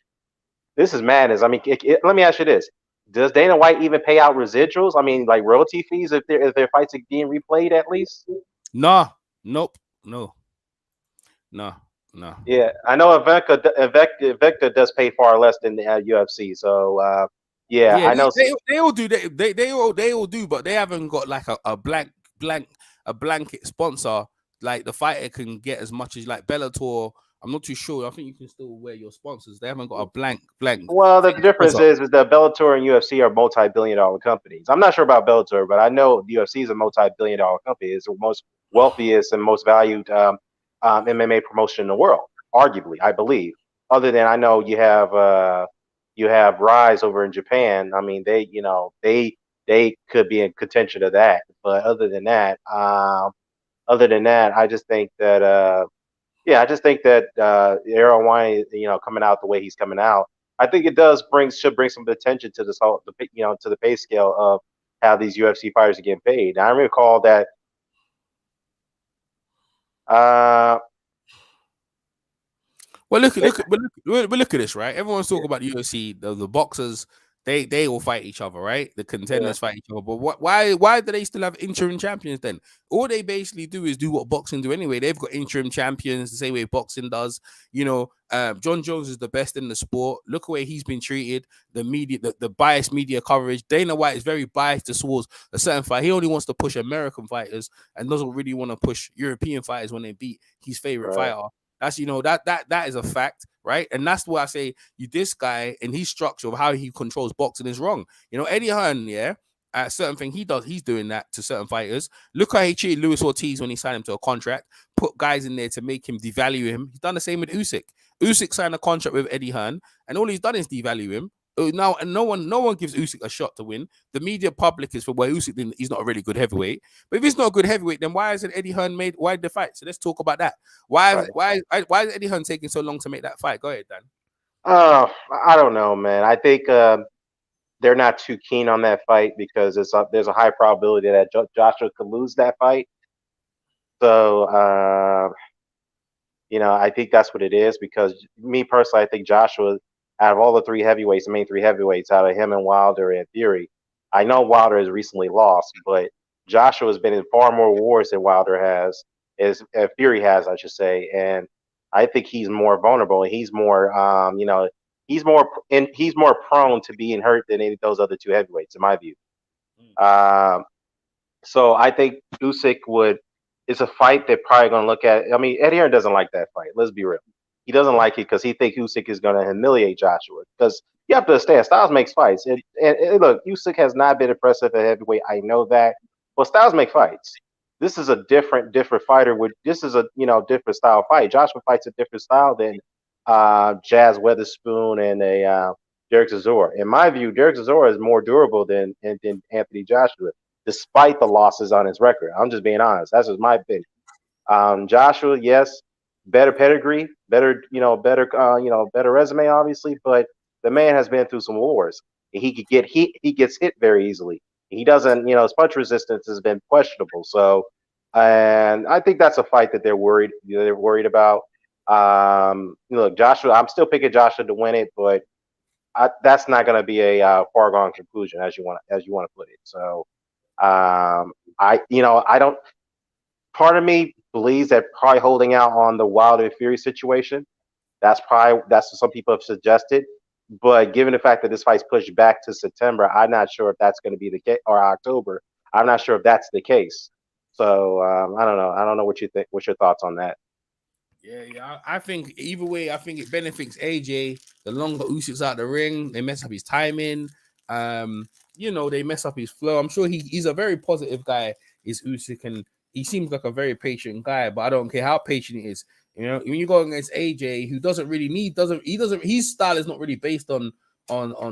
this is madness. I mean, let me ask you this: does Dana White even pay out residuals? I mean, like royalty fees if their fights are being replayed at least? Nah, nope, no, no, no. Yeah, I know Invicta does pay far less than the UFC. So yeah, Yeah, I know. they all do. They all do, but they haven't got like a blanket sponsor. Like the fighter can get as much as like Bellator. I'm not too sure. I think you can still wear your sponsors. They haven't got a blank. Well, the difference sponsor. is that Bellator and UFC are multi-billion-dollar companies. I'm not sure about Bellator, but I know the UFC is a multi-billion-dollar company. It's the most wealthiest and most valued MMA promotion in the world, arguably, I believe. Other than I know you have Rise over in Japan. I mean, they could be in contention of that. But other than that, I just think that yeah, I just think that Ariel Helwani, you know, coming out the way he's coming out, I think it should bring some attention to this whole, to the pay scale of how these UFC fighters are getting paid. Now, I recall that. Uh, Well, look at this, right? Everyone's talking about the UFC, the boxers. They all fight each other, right? The contenders fight each other. But why do they still have interim champions then? All they basically do is do what boxing do anyway. They've got interim champions the same way boxing does. You know, John Jones is the best in the sport. Look the way he's been treated. The media, the biased media coverage. Dana White is very biased towards a certain fight. He only wants to push American fighters and doesn't really want to push European fighters when they beat his favorite fighter. That's, you know, that is a fact, right? And that's why I say this guy and his structure of how he controls boxing is wrong. You know, Eddie Hearn, at certain thing he's doing that to certain fighters. Look how he treated Luis Ortiz when he signed him to a contract, put guys in there to make him devalue him. He's done the same with Usyk. Usyk signed a contract with Eddie Hearn, and all he's done is devalue him. Now, and no one gives Usyk a shot to win. The media public is for where Usyk, he's not a really good heavyweight. But if he's not a good heavyweight, then why hasn't Eddie Hearn made the fight? So let's talk about that. Why is Eddie Hearn taking so long to make that fight? Go ahead, Dan. I don't know, man. I think they're not too keen on that fight because there's a high probability that Joshua could lose that fight. So you know, I think that's what it is, because me personally, I think Joshua, out of all the the main three heavyweights, out of him and Wilder and Fury, I know Wilder has recently lost, but Joshua has been in far more wars than Wilder has, Fury has, I should say, and I think he's more vulnerable and he's more, you know, he's more prone to being hurt than any of those other two heavyweights, in my view. So I think Usyk would it's a fight they're probably going to look at. I mean, Eddie Hearn doesn't like that fight. Let's be real. He doesn't like it because he thinks Usyk is going to humiliate Joshua. Because you have to understand, Styles makes fights. And look, Usyk has not been impressive at heavyweight. I know that. But Styles make fights. This is a different fighter. This is a different style fight. Joshua fights a different style than Jazz Weatherspoon and a Derek Chisora. In my view, Derek Chisora is more durable than Anthony Joshua, despite the losses on his record. I'm just being honest. That's just my opinion. Joshua, yes, better pedigree, better resume, obviously, but the man has been through some wars. He gets hit very easily. He doesn't, his punch resistance has been questionable. So, and I think that's a fight that they're worried about. Look, Joshua, I'm still picking Joshua to win it, but that's not going to be a foregone conclusion as you want to put it. So, I don't. Part of me believes that probably holding out on the Wilder and Fury situation. That's what some people have suggested. But given the fact that this fight's pushed back to September, I'm not sure if that's going to be the case, or October. I'm not sure if that's the case. So I don't know. I don't know what you think. What's your thoughts on that? Yeah. I think either way, I think it benefits AJ. The longer Usyk's out the ring, they mess up his timing. They mess up his flow. I'm sure he's a very positive guy, is Usyk, and he seems like a very patient guy, but I don't care how patient he is. When you go against AJ, who his style is not really based on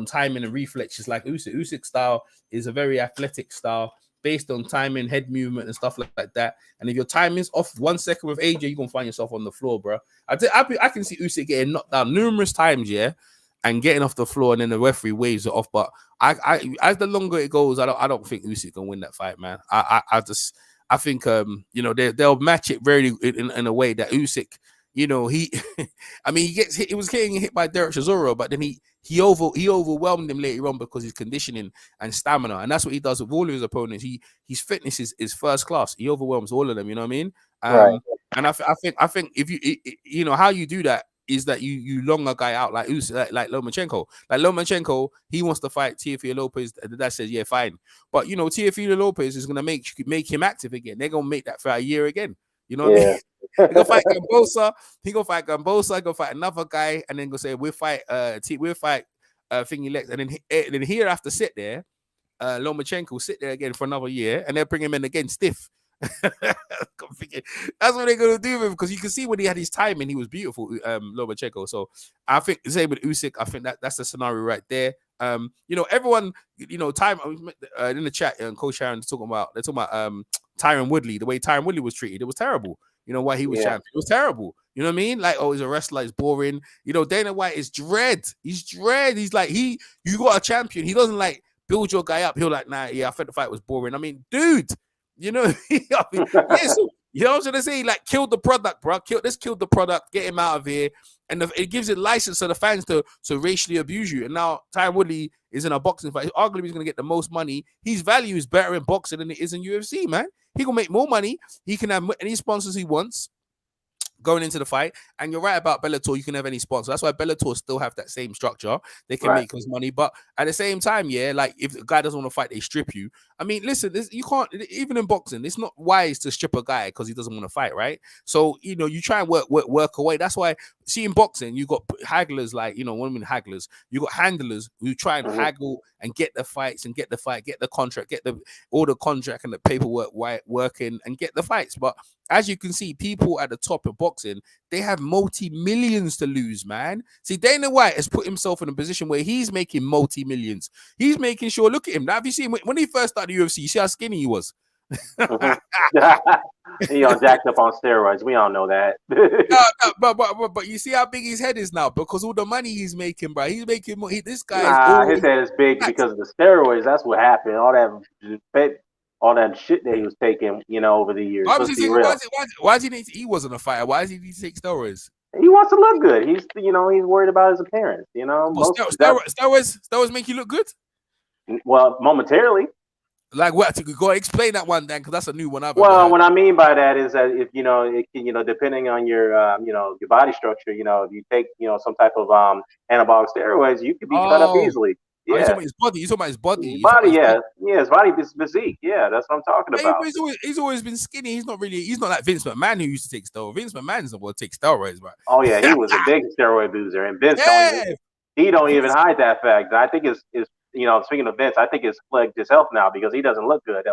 timing and reflexes like Usyk. Usyk's style is a very athletic style based on timing, head movement, and stuff like that. And if your timing's off 1 second with AJ, you're gonna find yourself on the floor, bro. I can see Usyk getting knocked down numerous times, yeah, and getting off the floor, and then the referee waves it off. But I as the longer it goes, I don't think Usyk can win that fight, man. I think they'll match it very in a way that Usyk, he gets hit. He was getting hit by Derek Chisora, but then he overwhelmed him later on because his conditioning and stamina, and that's what he does with all of his opponents. His fitness is first class. He overwhelms all of them. You know what I mean? Right. And I think if you how you do that is that you long a guy out like Usyk, like Lomachenko. Like Lomachenko, he wants to fight Teofimo Lopez. That says, yeah, fine. But Teofimo Lopez is gonna make him active again. They're gonna make that for a year again. You know what I mean? He gonna fight Gambosa. He gonna fight Gambosa. Go fight another guy, and then go say we'll fight Thingy Lex, and then here have to sit there. Lomachenko will sit there again for another year, and they'll bring him in again stiff. That's what they're gonna do with him, because you can see when he had his time and he was beautiful, Lomachenko. So I think the same with Usyk. I think that's the scenario right there. Everyone, time in the chat, and Coach Sharon they're talking about Tyron Woodley, the way Tyron Woodley was treated. It was terrible. Why he was champion. It was terrible. You know what I mean? Like, oh, he's a wrestler, he's boring. Dana White is dread. He's dread. He's like, you got a champion. He doesn't like build your guy up. He'll like, nah, yeah, I thought the fight was boring. I mean, dude, yes, you know what I'm trying to say? Like, kill the product, bro. Let's kill the product, get him out of here. And it gives it license to the fans to racially abuse you. And now Tyron Woodley is in a boxing fight. Arguably, he's going to get the most money. His value is better in boxing than it is in UFC, man. He going to make more money. He can have any sponsors he wants going into the fight. And you're right about Bellator. You can have any sponsor. That's why Bellator still have that same structure. They can make us money. But at the same time, yeah, like if the guy doesn't want to fight, they strip you. I mean, listen, you can't, even in boxing, it's not wise to strip a guy because he doesn't want to fight, right? So, you try and work away. That's why, see, in boxing, you got hagglers like, what I mean, hagglers. You got handlers who try and haggle and get the fights and get the fight, get the contract, get all the contract and the paperwork working and get the fights. But as you can see, people at the top of boxing, they have multi-millions to lose, man. See, Dana White has put himself in a position where he's making multi-millions. He's making sure, look at him. Now, have you seen when he first started the UFC, you see how skinny he was? Jacked up on steroids. We all know that. But you see how big his head is now because all the money he's making, bro. He's making more. This guy his head is big because of the steroids. That's what happened. All that shit that he was taking, over the years. Why does he need to, he wasn't a fighter. Why does he need to take steroids? He wants to look good. He's worried about his appearance. Steroids make you look good? Well, momentarily. Like what? Go explain that one, then, because that's a new one. What I mean by that is that if depending on your your body structure, if you take some type of anabolic steroids, you could be cut up easily. Oh, you Yeah, talking about his body? You talking about his body? his You talking body. about his body? Yeah, his body, his physique. Yeah, that's what I'm talking Yeah, about. but he's always been skinny. He's not like Vince McMahon who used to take steroids. Vince McMahon doesn't want to take steroids, but Oh yeah, he was a big steroid abuser, and Vince yeah, he don't even Vince, hide that fact. I think it's speaking of Vince, I think it's plagued his health now because he doesn't look good. He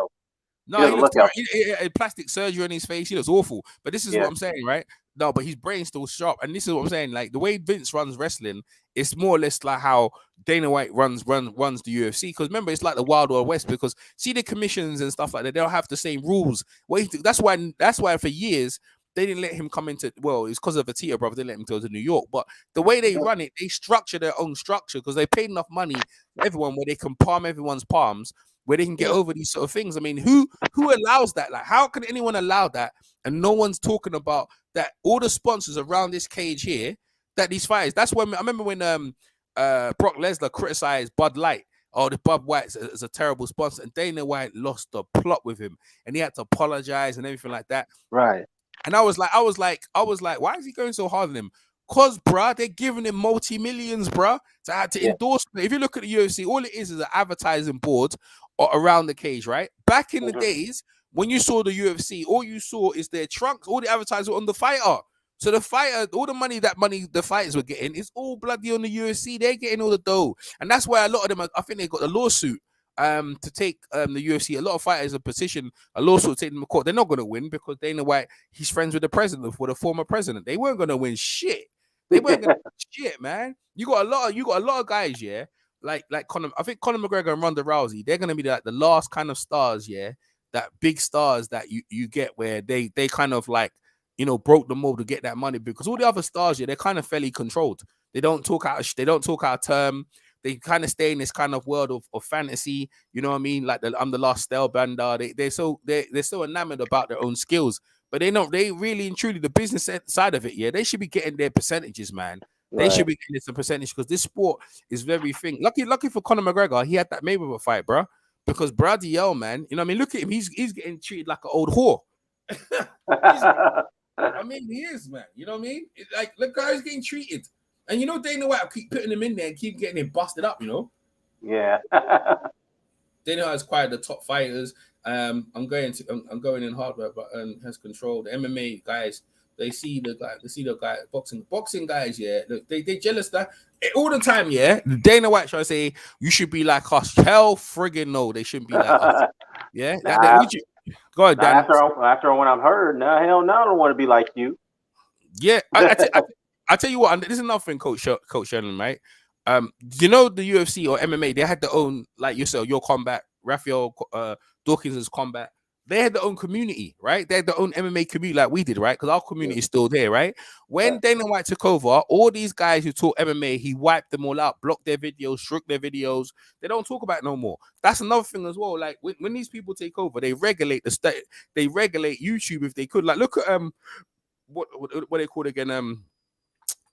no, he doesn't looks look terrible. healthy. He had plastic surgery on his face. He looks awful. But this is what Yeah, I'm saying, right? No, but his brain's still sharp. And this is what I'm saying. Like the way Vince runs wrestling, it's more or less like how Dana White runs the UFC. Because remember, it's like the Wild Wild West. Because see the commissions and stuff like that, they don't have the same rules. That's why for years they didn't let him come into. Well, it's because of the Tito brother. They let him go to New York. But the way they run it, they structure their own structure because they paid enough money for everyone where they can palm everyone's palms, where they can get over these sort of things. I mean, who allows that? Like, how can anyone allow that? And no one's talking about that. All the sponsors around this cage here, that these fighters. That's when I remember when Brock Lesnar criticized Bud Light. Oh, the Bud White is a terrible sponsor, and Dana White lost the plot with him, and he had to apologize and everything like that. right. And I was like, why is he going so hard on him? Cause, bruh, they're giving him multi-millions, bruh, to endorse. If you look at the UFC, all it is an advertising board around the cage, right? Back in the days when you saw the UFC, all you saw is their trunks, all the advertising on the fighter. So the fighter, all the money the fighters were getting is all bloody on the UFC. They're getting all the dough, and that's why a lot of them, I think they got a lawsuit to take the UFC. A lot of fighters are petition a lawsuit to take them to court. They're not going to win because Dana White, he's friends with the president, for the former president. They weren't going to win shit. They weren't going to win shit, man. You got a lot of guys, yeah. Like Conor, I think Conor McGregor and Ronda Rousey, they're going to be like the last kind of stars, yeah. That big stars that you get where they kind of like, broke the mold to get that money, because all the other stars, yeah, they're kind of fairly controlled. They don't talk out of term. They kind of stay in this kind of world of fantasy, you know what I mean? Like I'm the last style bender. They're so enamored about their own skills, but they really and truly the business side of it. Yeah, they should be getting their percentages, man. They should be getting some percentage because this sport is very thing. Lucky for Conor McGregor, he had that Mayweather fight, bro. Because Brady Yell, man, you know what I mean? Look at him, he's getting treated like an old whore. I mean, he is, man. You know what I mean? Look how he's getting treated. And Dana White keep putting him in there and keep getting him busted up, Yeah. Dana White is quite the top fighters. I'm going in hard work, but has control. The MMA guys, they see the guy boxing guys, yeah. They jealous that all the time, yeah. Dana White trying to say you should be like us. Hell friggin' no, they shouldn't be like us. Yeah. Would you go ahead, Dan? After what I've heard, no, hell no, I don't want to be like you. Yeah, I tell you what, this is another thing, Coach Shannon, right? The UFC or MMA, they had their own, like yourself, your combat, Raphael Dawkins' combat. They had their own community, right? They had their own MMA community like we did, right? Because our community is still there, right? When Dana White took over, all these guys who taught MMA, he wiped them all out, blocked their videos, struck their videos. They don't talk about it no more. That's another thing as well. Like when these people take over, they regulate the state. They regulate YouTube if they could. Like look at what they call it again?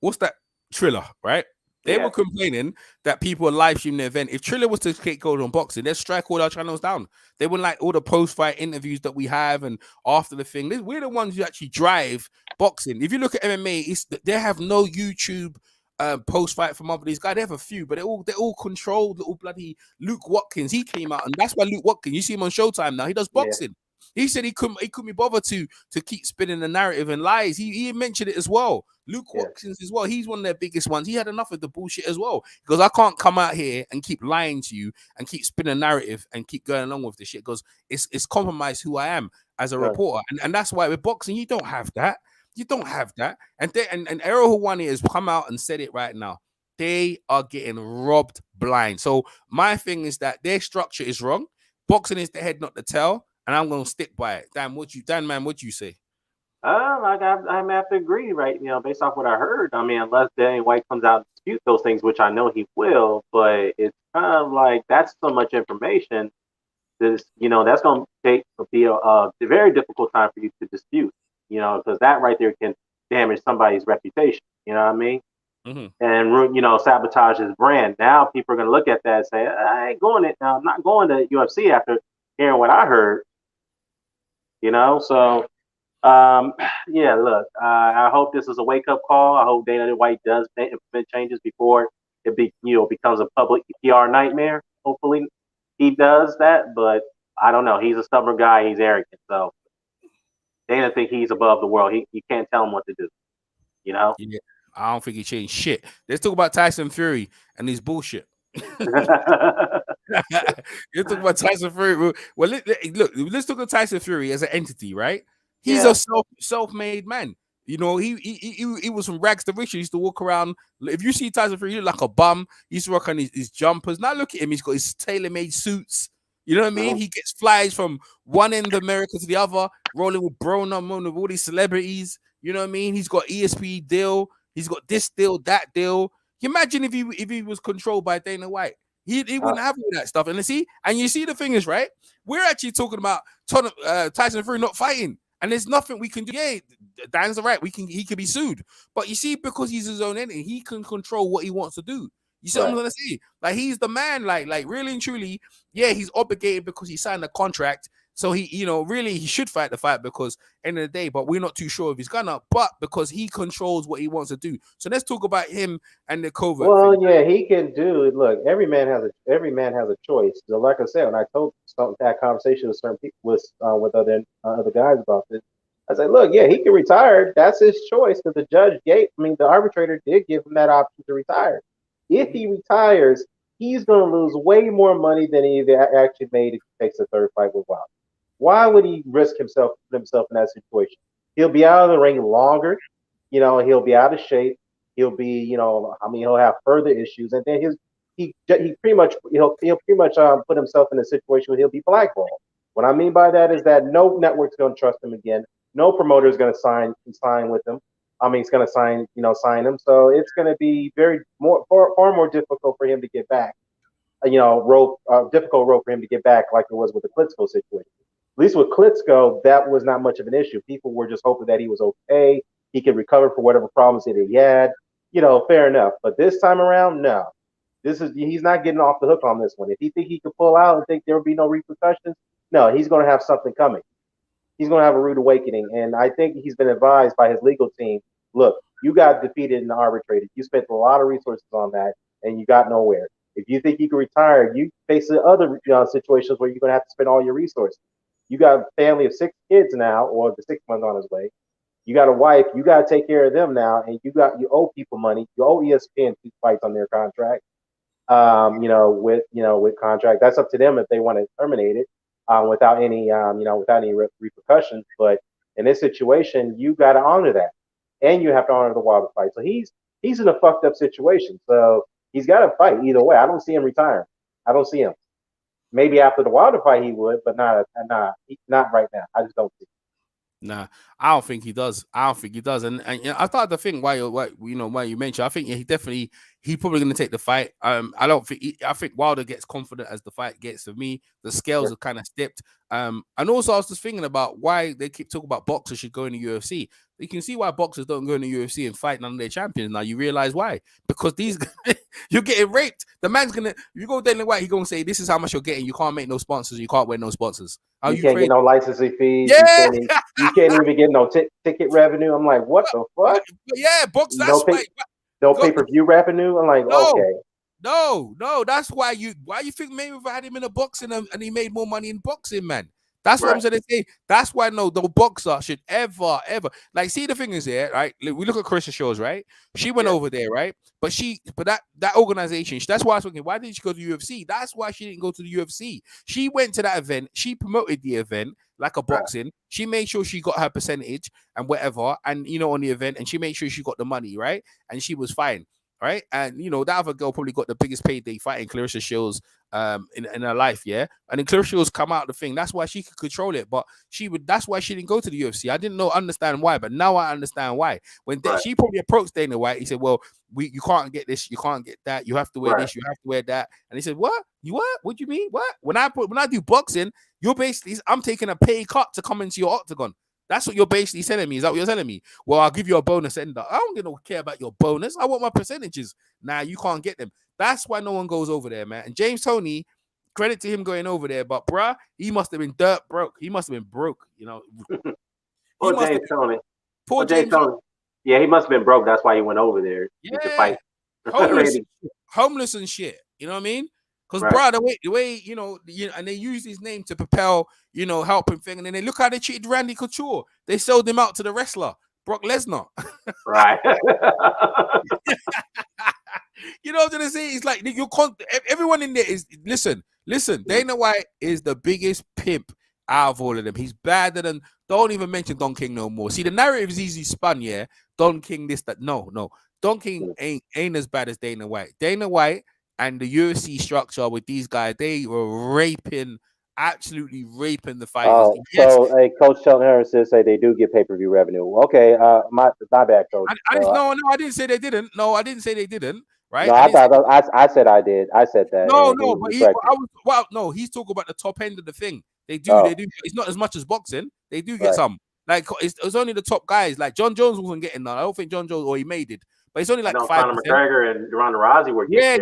What's that? Triller, right? They were complaining that people are live streaming the event. If Triller was to take gold on boxing, they'd strike all our channels down. They wouldn't like all the post-fight interviews that we have and after the thing. We're the ones who actually drive boxing. If you look at MMA, they have no YouTube post-fight from other these guys. They have a few, but they're all controlled. Little bloody Luke Watkins, he came out, and that's why Luke Watkins, you see him on Showtime now. He does boxing. He said he couldn't be bothered to keep spinning the narrative and lies. He mentioned it as well. Luke Watkins as well. He's one of their biggest ones. He had enough of the bullshit as well. Because I can't come out here and keep lying to you and keep spinning narrative and keep going along with this shit because it's compromised who I am as a reporter. And that's why with boxing, you don't have that. You don't have that. And Ariel Helwani has come out and said it right now. They are getting robbed blind. So my thing is that their structure is wrong. Boxing is the head, not the tail. And I'm gonna stick by it. Dan, what you say? I have to agree, right? Based off what I heard. I mean, unless Danny White comes out and dispute those things, which I know he will, but it's kind of like that's so much information. That's going to be a very difficult time for you to dispute. Because that right there can damage somebody's reputation. You know what I mean? Mm-hmm. And sabotage his brand. Now people are going to look at that and say, I ain't going it. I'm not going to UFC after hearing what I heard. So look, I hope this is a wake-up call. I hope Dana White does implement changes before it becomes a public PR nightmare. Hopefully, he does that, but I don't know. He's a stubborn guy. He's arrogant, so Dana think he's above the world. You can't tell him what to do. You know. Yeah, I don't think he changed shit. Let's talk about Tyson Fury and his bullshit. Let's talk about Tyson Fury. Well, look, let's talk about Tyson Fury as an entity, right? He's a self-made man. You know, he was from rags to riches. He used to walk around. If you see Tyson Fury, he look like a bum. He used to work on his jumpers. Now look at him. He's got his tailor-made suits. You know what I mean? He gets flies from one end of America to the other, rolling with with all these celebrities. You know what I mean? He's got ESPN deal. He's got this deal, that deal. Imagine if he was controlled by Dana White. He wouldn't have all that stuff. And you see the thing is, right? We're actually talking about Tyson Fury not fighting. And there's nothing we can do. Yeah, Dan's right. He can be sued. But you see, because he's his own entity, he can control what he wants to do. You see what I'm gonna say? Like, he's the man, like really and truly, yeah, he's obligated because he signed a contract. So he, really he should fight the fight because end of the day, but we're not too sure if he's gonna, but because he controls what he wants to do. So let's talk about him and the covert. Well, yeah, he can do it. Look, every man has a choice. So like I said, when I told that conversation with certain people with other guys about this, I said, look, yeah, he can retire. That's his choice. Because the arbitrator did give him that option to retire. If he retires, he's going to lose way more money than he actually made if he takes a third fight with Wilder. Why would he risk himself in that situation? He'll be out of the ring longer. He'll be out of shape. He'll be, he'll have further issues, and then he'll pretty much put himself in a situation where he'll be blackballed. What I mean by that is that no network's going to trust him again. No promoter is going to sign with him. It's going to sign him. So it's going to be far more difficult for him to get back. Difficult road for him to get back, like it was with the Klitschko situation. At least with Klitschko, that was not much of an issue. People were just hoping that he was okay. He could recover for whatever problems that he had. Fair enough. But this time around, no. He's not getting off the hook on this one. If he think he could pull out and think there will be no repercussions, no, he's going to have something coming. He's going to have a rude awakening. And I think he's been advised by his legal team, look, you got defeated and arbitrated. You spent a lot of resources on that, and you got nowhere. If you think you can retire, you face the other situations where you're going to have to spend all your resources. You got a family of 6 kids now, or the 6th one's on his way. You got a wife. You got to take care of them now, and you owe people money. You owe ESPN 2 fights on their contract. With contract, that's up to them if they want to terminate it without any repercussions. But in this situation, you got to honor that, and you have to honor the Wilder fight. So he's in a fucked up situation. So he's got to fight either way. I don't see him retiring. I don't see him. Maybe after the Wilder fight he would, but not right now. I just don't see it. Nah, I don't think he does. And I thought the thing why you mentioned, I think he's probably going to take the fight. I think Wilder gets confident as the fight gets. For me, the scales are kind of stepped. And also I was just thinking about why they keep talking about boxers should go in the UFC. You can see why boxers don't go in the UFC and fight none of their champions. Now you realize why? Because these guys, you're getting raped. The man's you go Dana White, he's gonna say, this is how much you're getting. You can't make no sponsors. You can't wear no sponsors. You can't get no licensing fees. Yeah. You can't even get no ticket revenue. I'm like, what the fuck? Yeah, box. That's no pay-per-view revenue. I'm like, okay. No, that's why you think Mayweather had him in a boxing and he made more money in boxing, man. That's what I'm saying. That's why no boxer should ever like. See, the thing is here, right? We look at Carissa Shaw's, right? She went over there, right? But that organization. That's why I was thinking, why didn't she go to the UFC? That's why she didn't go to the UFC. She went to that event. She promoted the event like a boxing. Right. She made sure she got her percentage and whatever, and on the event, and she made sure she got the money, right? And she was fine. Right, and that other girl probably got the biggest payday fighting Clarissa Shields in her life, yeah. And then Clarissa Shields come out the thing. That's why she could control it, but that's why she didn't go to the UFC. I didn't understand why, but now I understand why. When she probably approached Dana White, he said, "Well, you can't get this, you can't get that. You have to wear this, you have to wear that." And he said, "What? You what? What do you mean? What? When I do boxing, you're basically I'm taking a pay cut to come into your octagon." That's what you're basically telling me. Is that what you're telling me? Well, I'll give you a bonus end up. I don't care about your bonus. I want my percentages. Nah, you can't get them. That's why no one goes over there, man. And James Toney, credit to him going over there, but bruh, he must have been dirt broke. He must have been broke, Poor James Toney. Yeah, he must have been broke. That's why he went over there to fight. homeless, Randy. homeless and shit. You know what I mean? Because, Right. bro, the way and they use his name to propel, helping thing, and then they look how they treated Randy Couture. They sold him out to the wrestler Brock Lesnar. Right. You know what I'm saying? It's like everyone in there is listen. Dana White is the biggest pimp out of all of them. He's better than. Don't even mention Don King no more. See, the narrative is easy spun. Yeah, Don King this that. No. Don King ain't as bad as Dana White. Dana White and the UFC structure with these guys, they were absolutely raping the fighters. Oh, Yes. so Coach Shelton Harris say they do get pay-per-view revenue. Okay, my bad, Coach. No, I didn't say they didn't. No, I didn't say they didn't. Right? No, I said I did. I said that. No, but he's talking about the top end of the thing. They do. It's not as much as boxing. They do get some. Like it's only the top guys. Like John Jones wasn't getting none. I don't think John Jones, or he made it, but it's only like 5%. Conor McGregor and Ronda Rousey were. Yeah.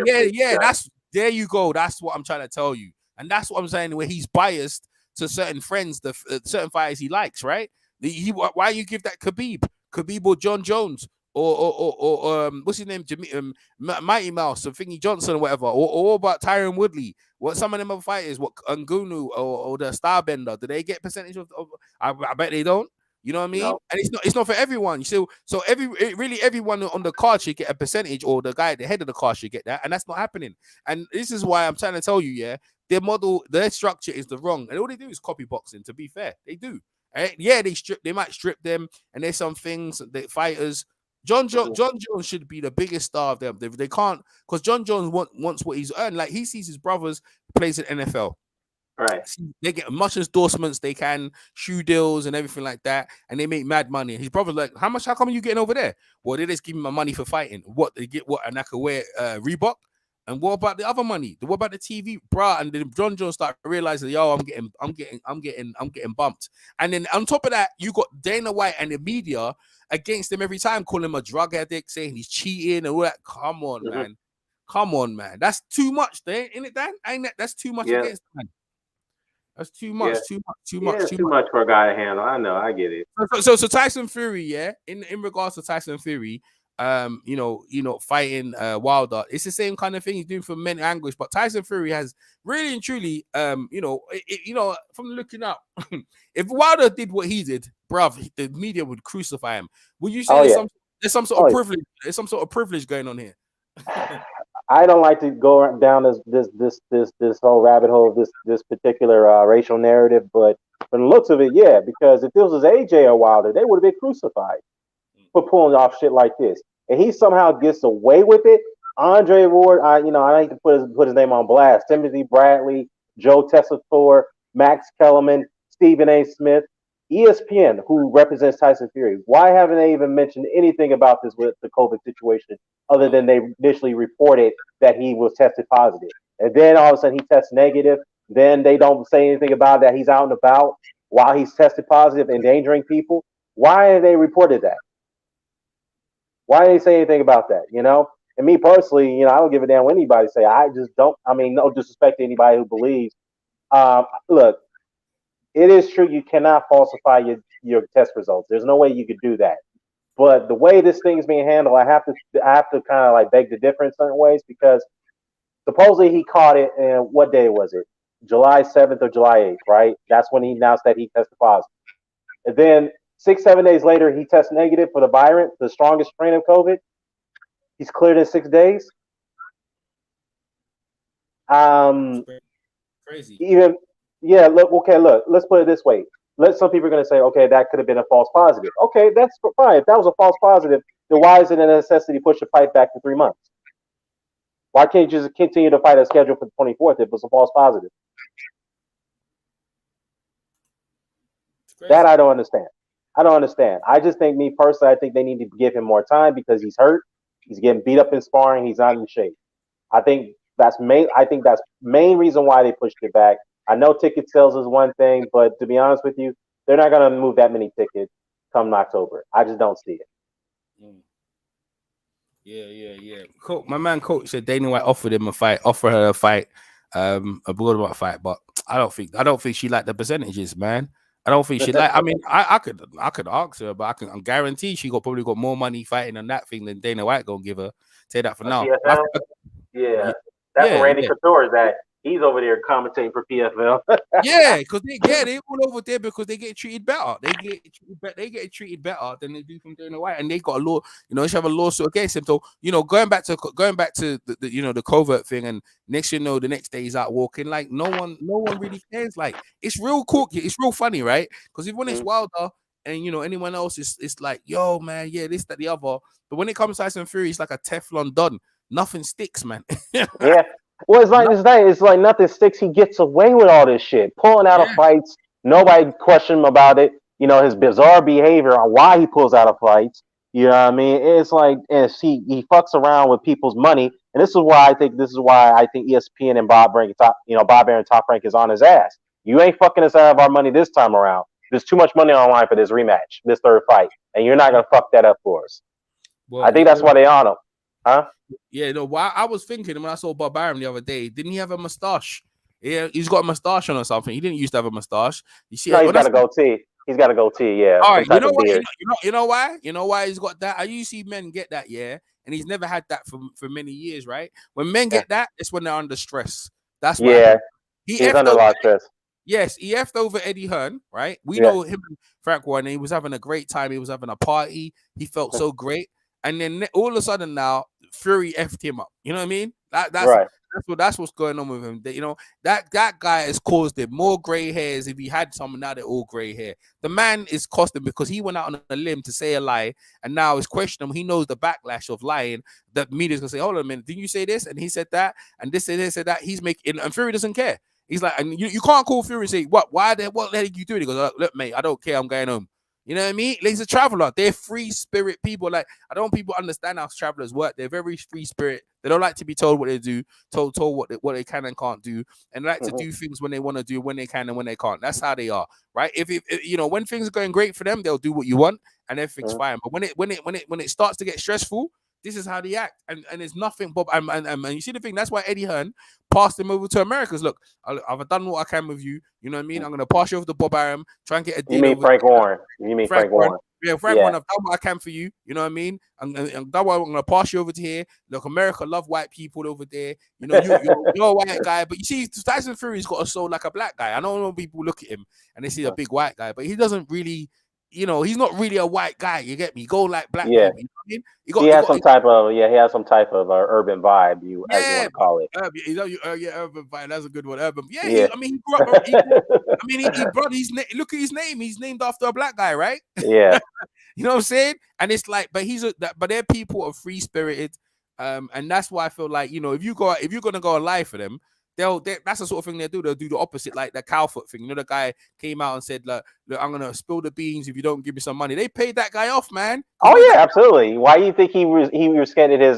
That's there you go. That's what I'm trying to tell you, and that's what I'm saying. Where he's biased to certain friends, certain fighters he likes, right? Why you give that Khabib or John Jones? Or what's his name? Mighty Mouse, or Thingy Johnson, or whatever. Or about Tyron Woodley? What some of them other fighters? What Ngunu or the Starbender? Do they get percentage of? I bet they don't. You know what I mean? No. And it's not for everyone. So everyone on the card should get a percentage, or the guy at the head of the card should get that, and that's not happening. And this is why I'm trying to tell you, yeah, their structure is the wrong, and all they do is copy boxing. To be fair, they do. Yeah, they might strip them, and there's some things that fighters. John Jones should be the biggest star of them. They can't, because John Jones wants what he's earned. Like he sees his brothers plays in NFL. Right. They get as much endorsements they can, shoe deals and everything like that, and they make mad money. His brother's like, how come are you getting over there? Well, they just give me my money for fighting. What they get? What, and I can wear Reebok. And what about the other money? What about the TV, bruh? And then John Jones started realizing, yo, I'm getting bumped. And then on top of that, you got Dana White and the media against him every time, calling him a drug addict, saying he's cheating and all that. Come on, man. That's too much, ain't it, Dan? That's too much against him. That's too much, too much for a guy to handle. I know, I get it. So Tyson Fury, yeah. In regards to Tyson Fury, fighting Wilder, it's the same kind of thing he's doing for men anguish. But Tyson Fury has really and truly, from looking up, if Wilder did what he did, bruv, the media would crucify him. Would you say there's some sort of privilege? There's some sort of privilege going on here. I don't like to go down this whole rabbit hole of this particular racial narrative, but from the looks of it, yeah, because if this was AJ or Wilder, they would have been crucified for pulling off shit like this, and he somehow gets away with it. Andre Ward, I hate to put his name on blast. Timothy Bradley, Joe Tessitore, Max Kellerman, Stephen A. Smith, ESPN, who represents Tyson Fury. Why haven't they even mentioned anything about this with the COVID situation, other than they initially reported that he was tested positive, and then all of a sudden he tests negative. Then they don't say anything about that he's out and about while he's tested positive, endangering people. Why have they reported that? Why didn't they say anything about that? And me personally, I don't give a damn what anybody say. I just don't. I mean, no disrespect to anybody who believes. Look, it is true you cannot falsify your test results. There's no way you could do that. But the way this thing is being handled, I have to kind of like beg the difference in certain ways, because supposedly he caught it. And what day was it? July 7th or July 8th, right? That's when he announced that he tested positive. And then 6-7 days later, he tests negative for the virus, the strongest strain of COVID. He's cleared in 6 days. Crazy. Look, let's put it this way. Some people are going to say, okay, that could have been a false positive. Okay, that's fine. If that was a false positive, then why is it a necessity to push the fight back for 3 months? Why can't you just continue to fight a schedule for the 24th if it was a false positive? That I don't understand. I just think, me personally, I think they need to give him more time because he's hurt. He's getting beat up in sparring. He's not in shape. I think that's main reason why they pushed it back. I know ticket sales is one thing, but to be honest with you, they're not going to move that many tickets come October. I just don't see it. Yeah. My man Coach said Dana White offered her a fight, a broad fight, but I don't think she liked the percentages, man. I don't think she like. I mean, I could ask her, but I guarantee she probably got more money fighting on that thing than Dana White gonna give her. Say that for now. PFL? Yeah. That's what Yeah, Randy yeah. Couture is at. He's over there commentating for PFL. Yeah, because they all over there because they get treated better. They get treated better than they do from Dana White, and they got a law. They have a lawsuit against him. So going back to the the covert thing, and next the next day he's out walking. Like no one really cares. Like it's real cool. It's real funny, right? Because if when it's Wilder and anyone else, it's like, yo man, yeah, this that the other. But when it comes to Tyson Fury, it's like a Teflon Don. Nothing sticks, man. Yeah. Well, it's like nothing sticks. He gets away with all this shit, pulling out of fights. Nobody question him about it. His bizarre behavior on why he pulls out of fights. You know what I mean? It's like he fucks around with people's money, and this is why I think ESPN and Bob Arum Top Rank is on his ass. You ain't fucking us out of our money this time around. There's too much money on the line for this rematch, this third fight, and you're not gonna fuck that up for us. Well, I think that's why they on him, huh? Yeah, why I was thinking when I saw Bob Arum the other day, didn't he have a mustache? Yeah, he's got a mustache on or something. He didn't used to have a mustache. You see, no, he's got a goatee. He's got a goatee. Yeah. All right. You know what? You know why? You know why he's got that? I usually see men get that. Yeah, and he's never had that for many years. Right? When men get that, it's when they're under stress. That's why. Yeah. He's under a lot of stress. Yes, he effed over Eddie Hearn, right? We know him and Frank Warren. He was having a great time. He was having a party. He felt so great. And then all of a sudden now, Fury effed him up. You know what I mean? That's what's going on with him. That guy has caused him more gray hairs. If he had some, now they're all gray hair. The man is costing because he went out on a limb to say a lie, and now it's questionable. He knows the backlash of lying. The media's gonna say, "Hold on a minute, didn't you say this?" And he said that, and this said that. He's making, and Fury doesn't care. He's like, and you can't call Fury and say, "What? What the hell are you doing?" He goes, "Look, mate, I don't care. I'm going home." You know what I mean? He's a traveler. They're free spirit people. Like, I don't want people understand how travelers work. They're very free spirit. They don't like to be told what they do, told what they can and can't do, and like to do things when they want to do, when they can and when they can't. That's how they are, right? If when things are going great for them, they'll do what you want and everything's fine. But when it starts to get stressful, this is how they act, and it's nothing. Bob, and you see the thing. That's why Eddie Hearn passed him over to America. Look, I've done what I can with you. You know what I mean? I'm gonna pass you over to Bob Arum. Try and get a deal. You mean Frank Warren? You mean Frank Warren? Yeah, Frank Warren. I've done what I can for you. You know what I mean? And that way I'm gonna pass you over to here. Look, America love white people over there. You know, you're a white guy, but you see, Tyson Fury's got a soul like a black guy. I know people look at him and they see a big white guy, but he doesn't really. He's not really a white guy. You get me? Go like black people. You know what I mean? He has some type of urban vibe. As you want to call it. Urban vibe. That's a good one. Urban. Yeah. I mean, he brought look at his name. He's named after a black guy, right? Yeah. You know what I'm saying? And it's like, but they're people are free spirited, and that's why I feel like if you're gonna go live for them. That's the sort of thing they do. They'll do the opposite, like the cowfoot thing. The guy came out and said, "Look, I'm gonna spill the beans if you don't give me some money." They paid that guy off, man. Absolutely. Why do you think he reskated his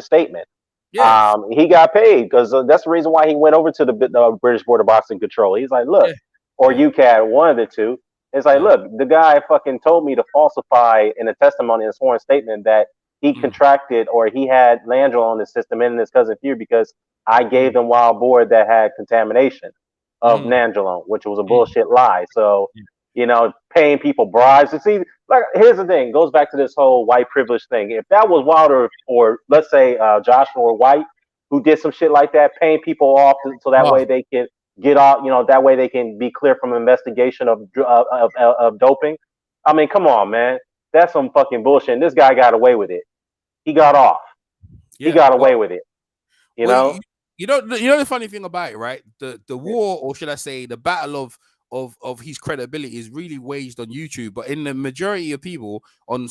statement? Yeah. He got paid because that's the reason why he went over to the British Board of Boxing Control. He's like, look, or UCAD, one of the two. It's like, look, the guy fucking told me to falsify in a testimony, in a sworn statement that he contracted or he had Landro on his system and his cousin Fury because I gave them wild boar that had contamination of Nandrolone, which was a bullshit lie. So, paying people bribes. You see, like, here's the thing. It goes back to this whole white privilege thing. If that was Wilder or let's say Joshua or White who did some shit like that, paying people off so that way they can get off, that way they can be clear from investigation of doping. I mean, come on, man. That's some fucking bullshit. And this guy got away with it. He got off. He got away with it. You know the funny thing about it, right? The war, or should I say, the battle of his credibility is really waged on YouTube. But in the majority of people on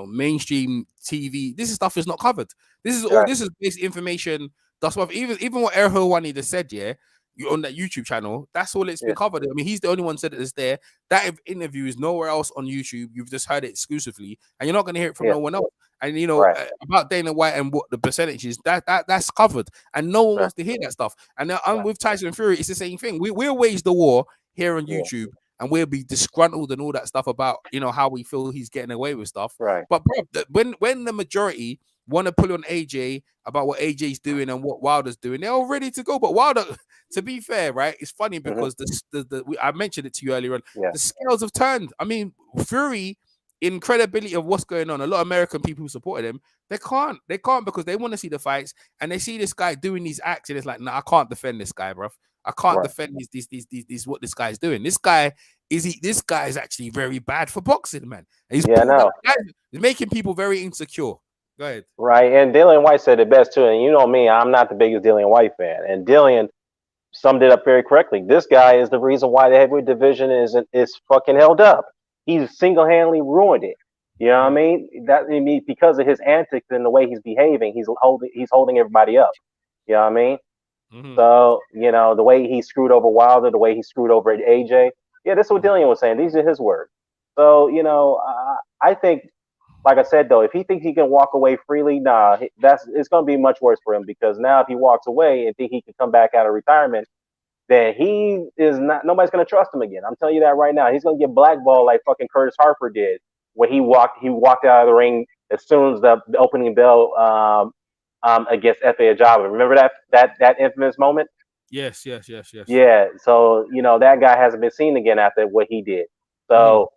mainstream TV, this stuff is not covered. This is all. This is basic information. That's what even what Ariel Helwani just said. Yeah. On that YouTube channel, that's all it's been covered. I mean, he's the only one said it's there. That interview is nowhere else on YouTube. You've just heard it exclusively, and you're not going to hear it from no one else. And about Dana White and what the percentage is, that's covered, and no one wants to hear that stuff. And with Tyson Fury, it's the same thing. We'll wage the war here on YouTube, and we'll be disgruntled and all that stuff about how we feel he's getting away with stuff. Right. But bro, when the majority want to pull on AJ about what AJ's doing and what Wilder's doing. They're all ready to go. But Wilder, to be fair, right, it's funny because I mentioned it to you earlier on. Yeah. The scales have turned. I mean, Fury, in credibility of what's going on, a lot of American people who supported him, they can't because they want to see the fights and they see this guy doing these acts and it's like, nah, I can't defend this guy, bro. I can't defend these what this guy's doing. This guy is actually very bad for boxing, man. And he's making people very insecure. Go ahead. Right, and Dillian White said it best too. And you know me, I'm not the biggest Dillian White fan, and Dillian summed it up very correctly. This guy is the reason why the heavyweight division is fucking held up. He's single-handedly ruined it. You know what I mean? Because of his antics and the way he's behaving, he's holding everybody up. You know what I mean? Mm-hmm. So, you know, the way he screwed over Wilder, the way he screwed over AJ. Yeah, this is what Dillian was saying. These are his words. So, you know, I think, like I said, though, if he thinks he can walk away freely, it's going to be much worse for him, because now if he walks away and think he can come back out of retirement, then nobody's going to trust him again. I'm telling you that right now. He's going to get blackballed like fucking Curtis Harper did when he walked out of the ring as soon as the opening bell against Efe Ajagba. Remember that infamous moment? Yes. Yeah. So, you know, that guy hasn't been seen again after what he did. So,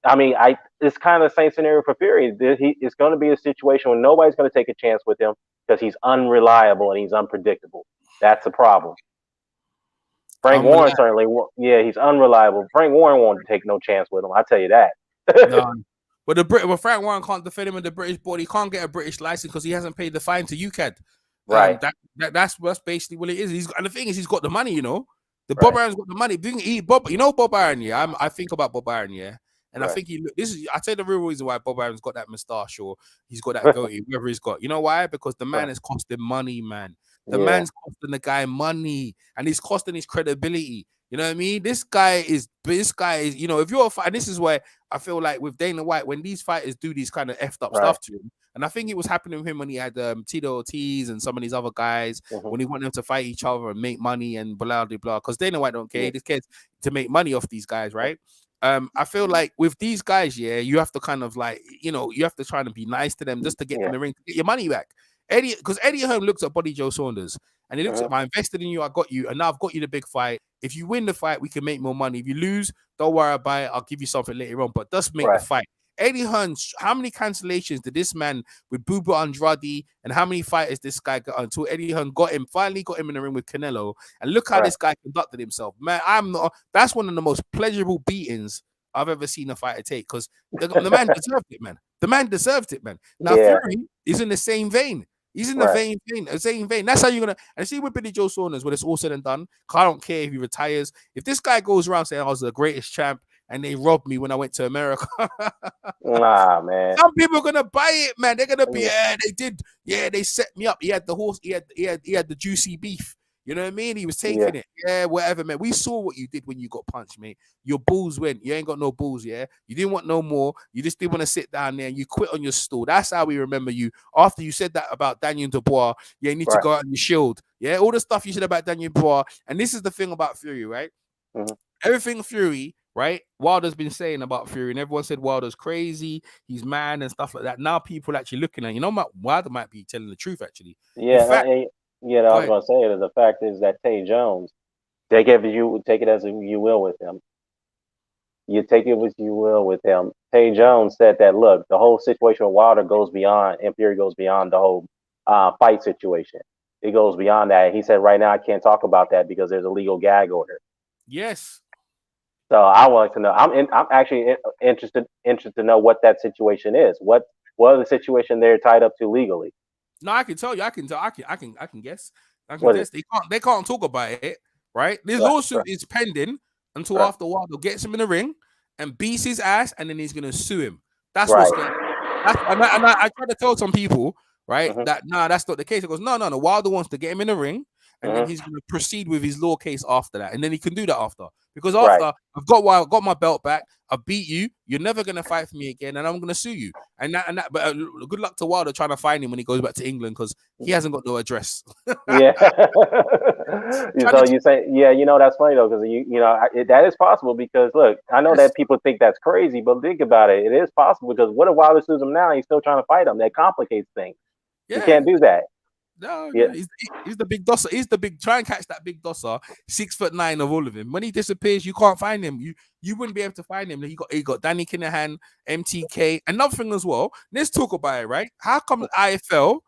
I mean, it's kind of the same scenario for Fury. It's going to be a situation where nobody's going to take a chance with him because he's unreliable and he's unpredictable. That's a problem. Frank Warren certainly, he's unreliable. Frank Warren won't take no chance with him. I tell you that. No. But Frank Warren can't defend him in the British board. He can't get a British license because he hasn't paid the fine to UCAD. Right. That's basically what it is. And the thing is, he's got the money. You know, Bob Aaron's got the money. Bob Aaron. Yeah, I think about Bob Aaron. Yeah. And I think I tell you the real reason why Bob Aaron's got that moustache or he's got that goatee, whatever he's got. You know why? Because the man is costing money, man. The man's costing the guy money and he's costing his credibility. You know what I mean? This guy is, you know, if you're a fighter, and this is why I feel like with Dana White, when these fighters do these kind of effed up stuff to him, and I think it was happening with him when he had Tito Ortiz and some of these other guys, when he wanted them to fight each other and make money and blah, blah, blah. Because Dana White don't care. He just cares to make money off these guys, right? I feel like with these guys, you have to kind of like, you know, you have to try to be nice to them just to get in the ring, to get your money back. Because Eddie Hearn looks at Body Joe Saunders and he looks at, I invested in you, I got you, and now I've got you the big fight. If you win the fight, we can make more money. If you lose, don't worry about it. I'll give you something later on, but just make the fight. Eddie Hearn, how many cancellations did this man with Buba Andrade and how many fighters this guy got until Eddie Hearn finally got him in the ring with Canelo? And look how this guy conducted himself. Man, that's one of the most pleasurable beatings I've ever seen a fighter take, because the man deserved it, man. The man deserved it, man. Now, Fury is in the same vein. He's in the same vein. That's how you're going to... And see with Billy Joe Saunders, when it's all said and done, I don't care if he retires. If this guy goes around saying I was the greatest champ and they robbed me when I went to America... Nah, man. Some people are going to buy it, man. They're going to be, they did. Yeah, they set me up. He had the horse. He had the juicy beef. You know what I mean? He was taking it. Yeah, whatever, man. We saw what you did when you got punched, mate. Your balls went. You ain't got no balls, yeah? You didn't want no more. You just didn't want to sit down there and you quit on your stool. That's how we remember you. After you said that about Daniel Dubois, you need to go out on your shield. Yeah, all the stuff you said about Daniel Dubois. And this is the thing about Fury, right? Everything Fury, right? Wilder's been saying about Fury, and everyone said Wilder's crazy, he's mad and stuff like that. Now people actually looking at, you know, Wilder might be telling the truth, actually. Yeah, I was going to say it. The fact is that Tay Jones, take it as you will with him. You take it as you will with him. Tay Jones said that, look, the whole situation with Wilder goes beyond, and Fury goes beyond the whole fight situation. It goes beyond that. He said, right now, I can't talk about that because there's a legal gag order. Yes. So I want to know. I'm actually interested to know what that situation is. What is the situation they're tied up to legally? No, I can tell you. I can guess. Guess. They can't talk about it, right? This lawsuit is pending until after Wilder gets him in the ring and beats his ass, and then he's gonna sue him. That's what's going. I try to tell some people, right, that that's not the case. It goes, no. Wilder wants to get him in the ring, and then he's gonna proceed with his law case after that, and then he can do that after. Because after I've got my belt back, I beat you. You're never gonna fight for me again, and I'm gonna sue you. But good luck to Wilder trying to find him when he goes back to England, because he hasn't got no address. Yeah. So you say, you know, that's funny though, because that is possible. Because look, I know that people think that's crazy, but think about it. It is possible, because what if Wilder sues him now? And he's still trying to fight him. That complicates things. You can't do that. No, Yeah. he's the big dosser. He's the big. Try and catch that big dosser. 6'9" of all of him. When he disappears, you can't find him. You wouldn't be able to find him. He got Danny Kinahan, MTK. Another thing as well. Let's talk about it, right? How come IFL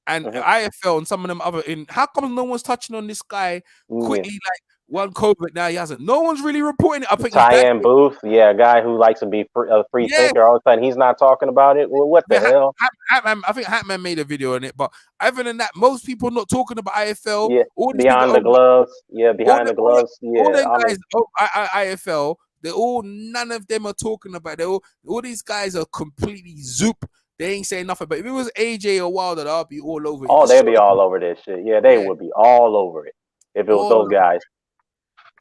and some of them other in? How come no one's touching on this guy quickly? Like one COVID now he hasn't. No one's really reporting it. I think Tyann Booth, a guy who likes to be a free thinker. All of a sudden, he's not talking about it. Well, what the hell? I think Hatman made a video on it, but other than that, most people not talking about IFL. Yeah, behind the gloves. Yeah, behind the gloves. All them guys, IFL. None of them are talking about it. All these guys are completely zoop. They ain't saying nothing. But if it was AJ or Wilder, I'll be all over it. Oh, they'd be all over this shit. Yeah, they would be all over it if it was those guys.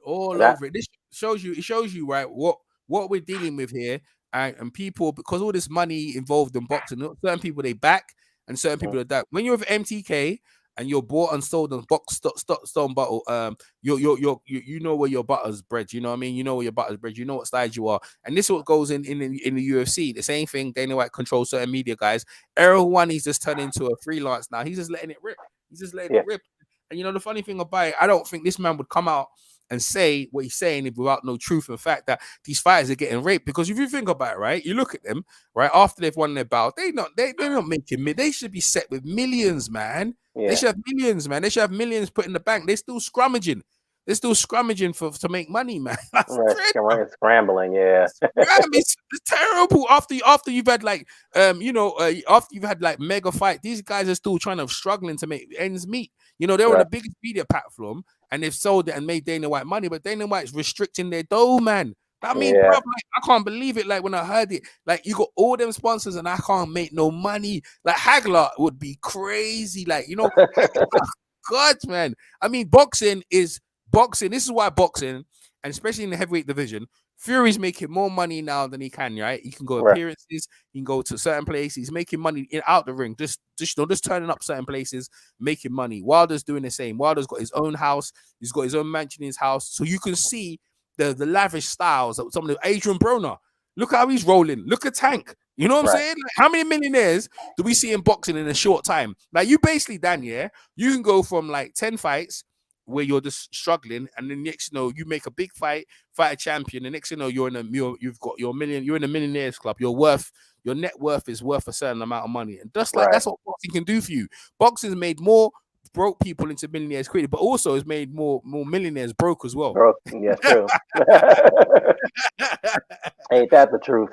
All over it. This shows you right what we're dealing with here, and people, because all this money involved in boxing, certain people they back and certain people are that. When you're with MTK and you're bought and sold on box stone bottle, you know where your butter's bread. You know what I mean? You know where your butter's bread. You know what side you are, and this is what goes in the UFC. The same thing. Dana White controls certain media guys. Ariel Helwani's just turned into a freelance now. He's just letting it rip. It rip. And the funny thing about it, I don't think this man would come out and say what he's saying without no truth and fact that these fighters are getting raped. Because if you think about it, right, you look at them, right, after they've won their bout, they're not making they should be set with millions, man. Yeah. They should have millions, man. They should have millions put in the bank. They're still scrummaging. To make money, man. Scrambling, yeah. It's terrible. After you've had after you've had like mega fight, these guys are still struggling to make ends meet. They're on the biggest media platform and they've sold it and made Dana White money, but Dana White's restricting their dough, man. I mean, bro, I can't believe it. Like when I heard it, like you got all them sponsors and I can't make no money. Like Hagler would be crazy. Like, God, man. I mean, boxing. This is why boxing, and especially in the heavyweight division, Fury's making more money now than he can, right? He can go appearances, he can go to certain places, he's making money out the ring, just turning up certain places, making money. Wilder's doing the same. Wilder's got his own house, he's got his own mansion in his house. So you can see the lavish styles of some of the Adrian Broner. Look how he's rolling. Look at Tank. You know what I'm saying? Like, how many millionaires do we see in boxing in a short time? Like you basically, Dan, you can go from like 10 fights where you're just struggling, and then next you make a big fight a champion, and next you're in you're in a millionaires club. Your net worth is worth a certain amount of money, and just like that's what boxing can do for you. Boxing has made more broke people into millionaires quickly, but also has made more millionaires broke as well. Broke, yeah, true. Ain't that the truth?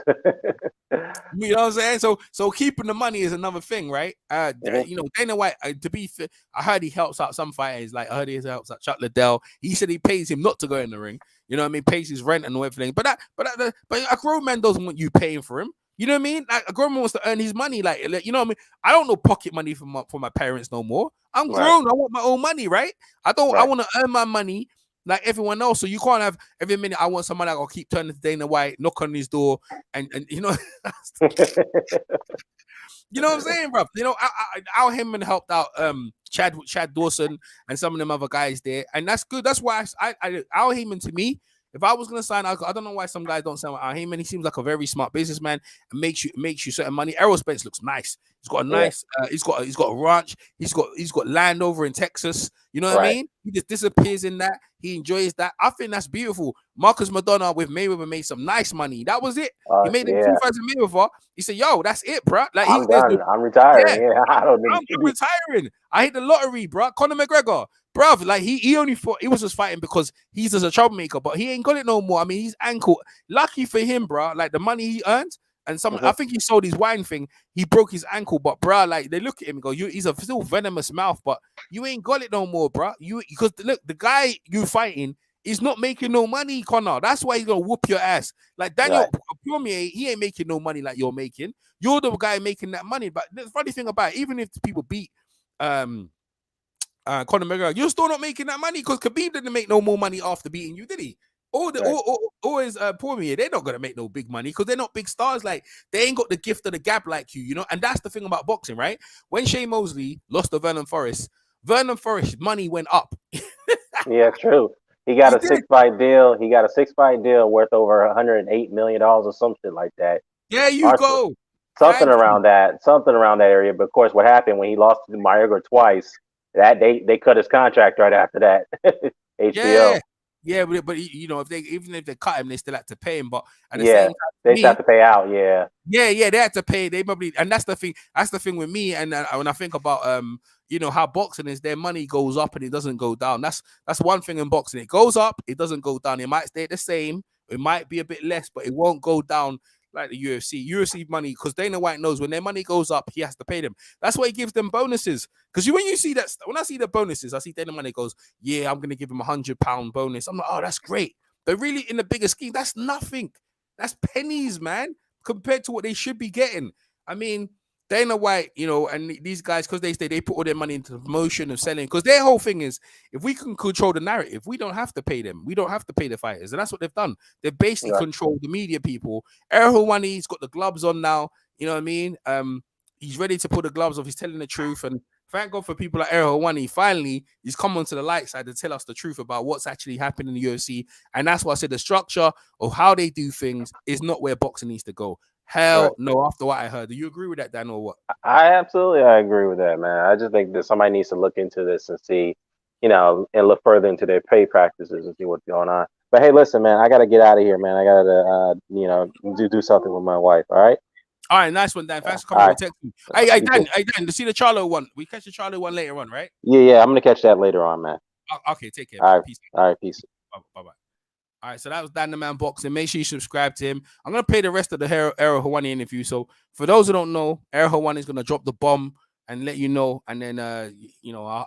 You know what I'm saying? So keeping the money is another thing, right? Dana White, to be fair, I heard he helps out some fighters. Like I heard he helps out Chuck Liddell. He said he pays him not to go in the ring. You know what I mean? Pays his rent and everything. But a grown man doesn't want you paying for him. You know what I mean? Like a grown man wants to earn his money. Like you know what I mean? I don't know pocket money for my parents no more. I'm grown. I want my own money, right? I want to earn my money like everyone else. So you can't have every minute I want somebody I'll keep turning to Dana White, knock on his door, and you know. You know what I'm saying, bro? Al Heyman helped out Chad Dawson and some of them other guys there, and that's good. That's why Al Heyman, to me, if I was gonna sign, I don't know why some guys don't sign with Al Heyman. He seems like a very smart businessman and makes you certain money. Errol Spence looks nice. He's got a nice. He's got a ranch. He's got land over in Texas. You know what I mean? He just disappears in that. He enjoys that. I think that's beautiful. Marcus Madonna with Mayweather made some nice money. That was it. He made him 2,000 Mayweather. He said, "Yo, that's it, bro. Like I'm done. I'm retiring. Yeah, I'm retiring. I hit the lottery, bro. Conor McGregor, bro. Like he only thought he was just fighting because he's just a troublemaker, but he ain't got it no more. I mean, he's ankle. Lucky for him, bro. Like the money he earned." And I think he sold his wine thing. He broke his ankle, but bro, like they look at him and go, he's a still venomous mouth, but you ain't got it no more, bro. Because look, the guy you fighting is not making no money, Conor. That's why he's gonna whoop your ass. Like Daniel Cormier, he ain't making no money like you're making. You're the guy making that money. But the funny thing about it, even if people beat Conor McGregor, you're still not making that money because Khabib didn't make no more money after beating you, did he? Always Cormier, they're not gonna make no big money because they're not big stars. Like they ain't got the gift of the gab like you know. And that's the thing about boxing, right? When Shane Mosley lost to Vernon Forrest money went up. Yeah, true. He got a 6-fight deal. He got a 6-fight deal worth over $108 million or some shit like that. There you go. something around that area. But of course, what happened when he lost to McGregor twice? That they cut his contract right after that. HBO. Yeah, but if they cut him, they still have to pay him. But at the Yeah, same time, they still have to pay out. Yeah. Yeah, they had to pay. They probably, and that's the thing. That's the thing with me. And when I think about how boxing is, their money goes up and it doesn't go down. That's one thing in boxing. It goes up, it doesn't go down. It might stay the same. It might be a bit less, but it won't go down like the UFC. UFC money, because Dana White knows when their money goes up, he has to pay them. That's why he gives them bonuses. Because when I see the bonuses, I see Dana money goes, yeah, I'm gonna give him £100 bonus. I'm like, oh, that's great. But really, in the bigger scheme, that's nothing. That's pennies, man, compared to what they should be getting. I mean, Dana White, and these guys, because they put all their money into the promotion of selling, because their whole thing is, if we can control the narrative, we don't have to pay them. We don't have to pay the fighters. And that's what they've done. They've basically controlled the media people. Ariel Helwani's got the gloves on now. You know what I mean? He's ready to put the gloves off. He's telling the truth. And thank God for people like Ariel Helwani. Finally, he's come onto the light side to tell us the truth about what's actually happening in the UFC. And that's why I said the structure of how they do things is not where boxing needs to go. Hell no, after what I heard. Do you agree with that, Dan, or what? I agree with that, man. I just think that somebody needs to look into this and see, and look further into their pay practices and see what's going on. But hey, listen, man, I got to get out of here, man. I got to, do something with my wife, all right? All right, nice one, Dan. Thanks for coming. Hey, Dan, to see the Charlo one. We catch the Charlo one later on, right? Yeah, I'm going to catch that later on, man. Okay, take care. All right, peace. All right, peace. Bye-bye. All right, so that was Dan the Man Boxing. Make sure you subscribe to him. I'm going to play the rest of the Ariel Helwani interview. So for those who don't know, Ariel Helwani is going to drop the bomb and let you know. And then, I'll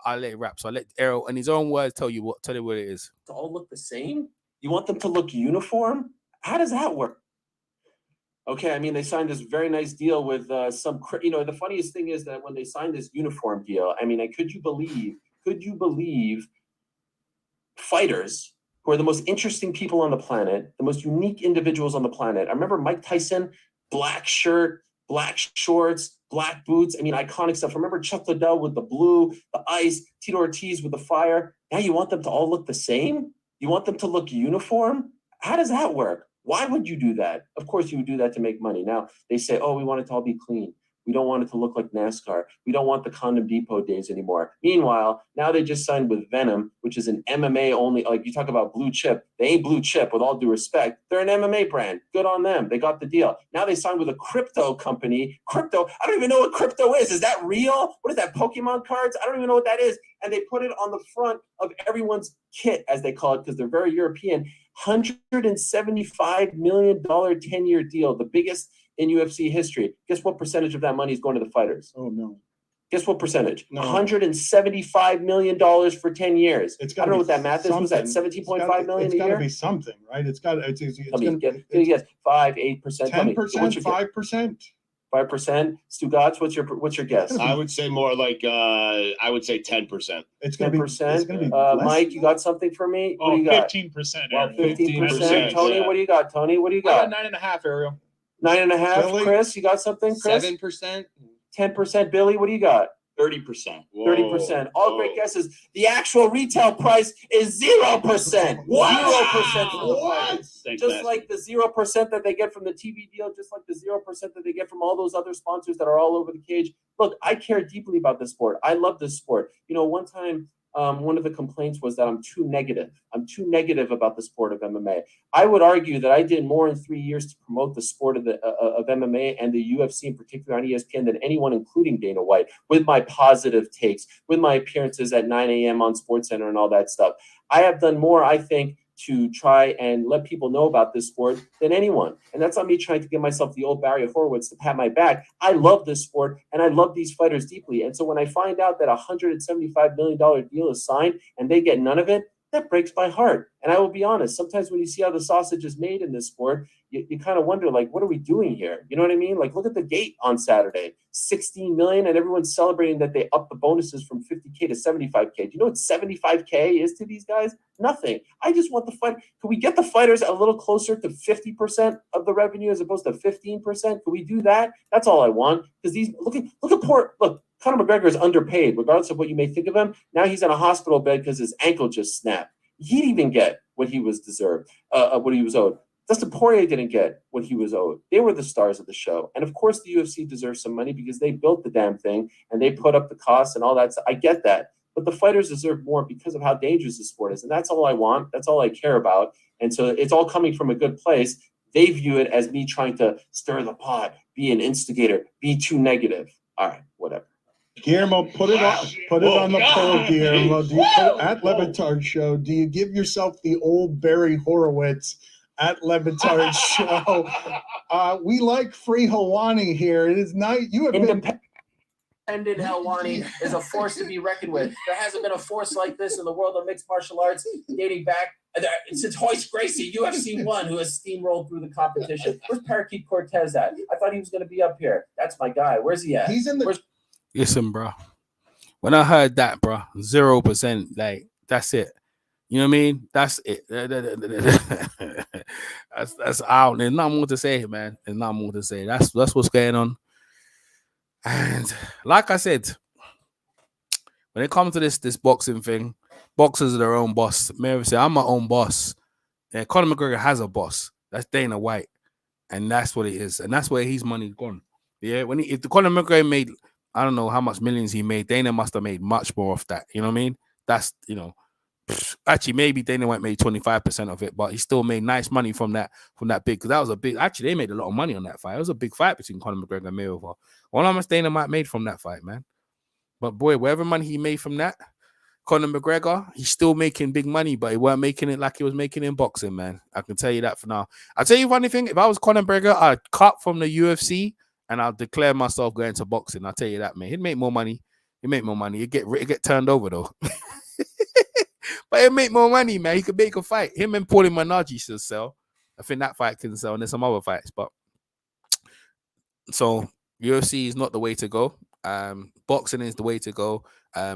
let it wrap. So I'll let Ariel, in his own words, tell you what it is. To all look the same? You want them to look uniform? How does that work? Okay, I mean, they signed this very nice deal with the funniest thing is that when they signed this uniform deal, I mean, could you believe fighters who are the most interesting people on the planet, the most unique individuals on the planet? I remember Mike Tyson, black shirt, black shorts, black boots. I mean, iconic stuff. I remember Chuck Liddell with the blue, the ice, Tito Ortiz with the fire. Now you want them to all look the same? You want them to look uniform? How does that work? Why would you do that? Of course, you would do that to make money. Now they say, oh, we want it to all be clean. We don't want it to look like NASCAR. We don't want the Condom Depot days anymore. Meanwhile, now they just signed with Venom, which is an MMA only. Like you talk about blue chip. They ain't blue chip, with all due respect. They're an MMA brand. Good on them. They got the deal. Now they signed with a crypto company. Crypto. I don't even know what crypto is. Is that real? What is that? Pokemon cards? I don't even know what that is. And they put it on the front of everyone's kit, as they call it, because they're very European. $175 million 10-year deal, the biggest in UFC history. Guess what percentage of that money is going to the fighters? Oh, no. Guess what percentage? No. $175 million for 10 years. I don't know what that math is. Was that 17.5 million a year? It's got to be something, right? It's 5, 8%. 10%, 5%. 5%. Stu Gotts, what's your guess? I would say more like 10%. It's going to be 10%. Mike, you got something for me? What do you got? 15%. Well, 15%. Tony, yeah. what do you got? Tony, what do you got? I got 9.5, Ariel. 9.5. Billy? Chris, you got something? Chris? 7%. 10%. Billy, what do you got? 30%. 30%. All great guesses. The actual retail price is 0%. 0%. What? Just like the 0% that they get from the TV deal, just like the 0% that they get from all those other sponsors that are all over the cage. Look, I care deeply about this sport. I love this sport. One time, one of the complaints was that I'm too negative. I'm too negative about the sport of MMA. I would argue that I did more in 3 years to promote the sport of MMA and the UFC in particular on ESPN than anyone, including Dana White, with my positive takes, with my appearances at 9 a.m. on SportsCenter and all that stuff. I have done more, I think, to try and let people know about this sport than anyone. And that's not me trying to give myself the old Barry Horowitz to pat my back. I love this sport and I love these fighters deeply. And so when I find out that $175 million deal is signed and they get none of it, that breaks my heart. And I will be honest, sometimes when you see how the sausage is made in this sport, you kind of wonder, like, what are we doing here? You know what I mean? Like, look at the gate on Saturday, 16 million, and everyone's celebrating that they upped the bonuses from 50K to 75K. Do you know what 75K is to these guys? Nothing. I just want the fight. Can we get the fighters a little closer to 50% of the revenue as opposed to 15%? Can we do that? That's all I want. Because look, Conor McGregor is underpaid, regardless of what you may think of him. Now he's in a hospital bed because his ankle just snapped. He didn't even get what he was deserved, what he was owed. Dustin Poirier didn't get what he was owed. They were the stars of the show. And of course, the UFC deserves some money because they built the damn thing and they put up the costs and all that. I get that. But the fighters deserve more because of how dangerous the sport is. And that's all I want. That's all I care about. And so it's all coming from a good place. They view it as me trying to stir the pot, be an instigator, be too negative. All right, whatever. Guillermo, put it on the poll, Guillermo. Do you put at Levitard Show? Do you give yourself the old Barry Horowitz at Levitard Show? We like free Helwani here. It is not you have been. Independent Helwani is a force to be reckoned with. There hasn't been a force like this in the world of mixed martial arts dating back since Hoist Gracie, UFC 1, who has steamrolled through the competition. Where's Parakeet Cortez at? I thought he was going to be up here. That's my guy. Where's he at? He's in the. Listen, bro. When I heard that, bro, 0%, like that's it. You know what I mean? That's it. that's out. There's not more to say, man. There's not more to say. That's what's going on. And like I said, when it comes to this boxing thing, boxers are their own boss. Mary said, "I'm my own boss." Yeah, Conor McGregor has a boss. That's Dana White, and that's what it is, and that's where his money's gone. Yeah, if the Conor McGregor made, I don't know how much millions he made, Dana must have made much more of that. You know what I mean? That's actually maybe Dana White made 25% of it, but he still made nice money from that big, because that was a big. Actually, they made a lot of money on that fight. It was a big fight between Conor McGregor and Mayweather. All how much Dana White made from that fight, man. But boy, whatever money he made from that, Conor McGregor, he's still making big money, but he weren't making it like he was making in boxing, man. I can tell you that for now. I'll tell you funny thing, if I was Conor McGregor, I'd cut from the UFC and I'll declare myself going to boxing. I'll tell you that, man. He'd make more money. He'd get turned over though. But he'd make more money, man. He could make a fight. Him and Paulie Malignaggi should sell. I think that fight can sell, and there's some other fights, but so UFC is not the way to go. Boxing is the way to go.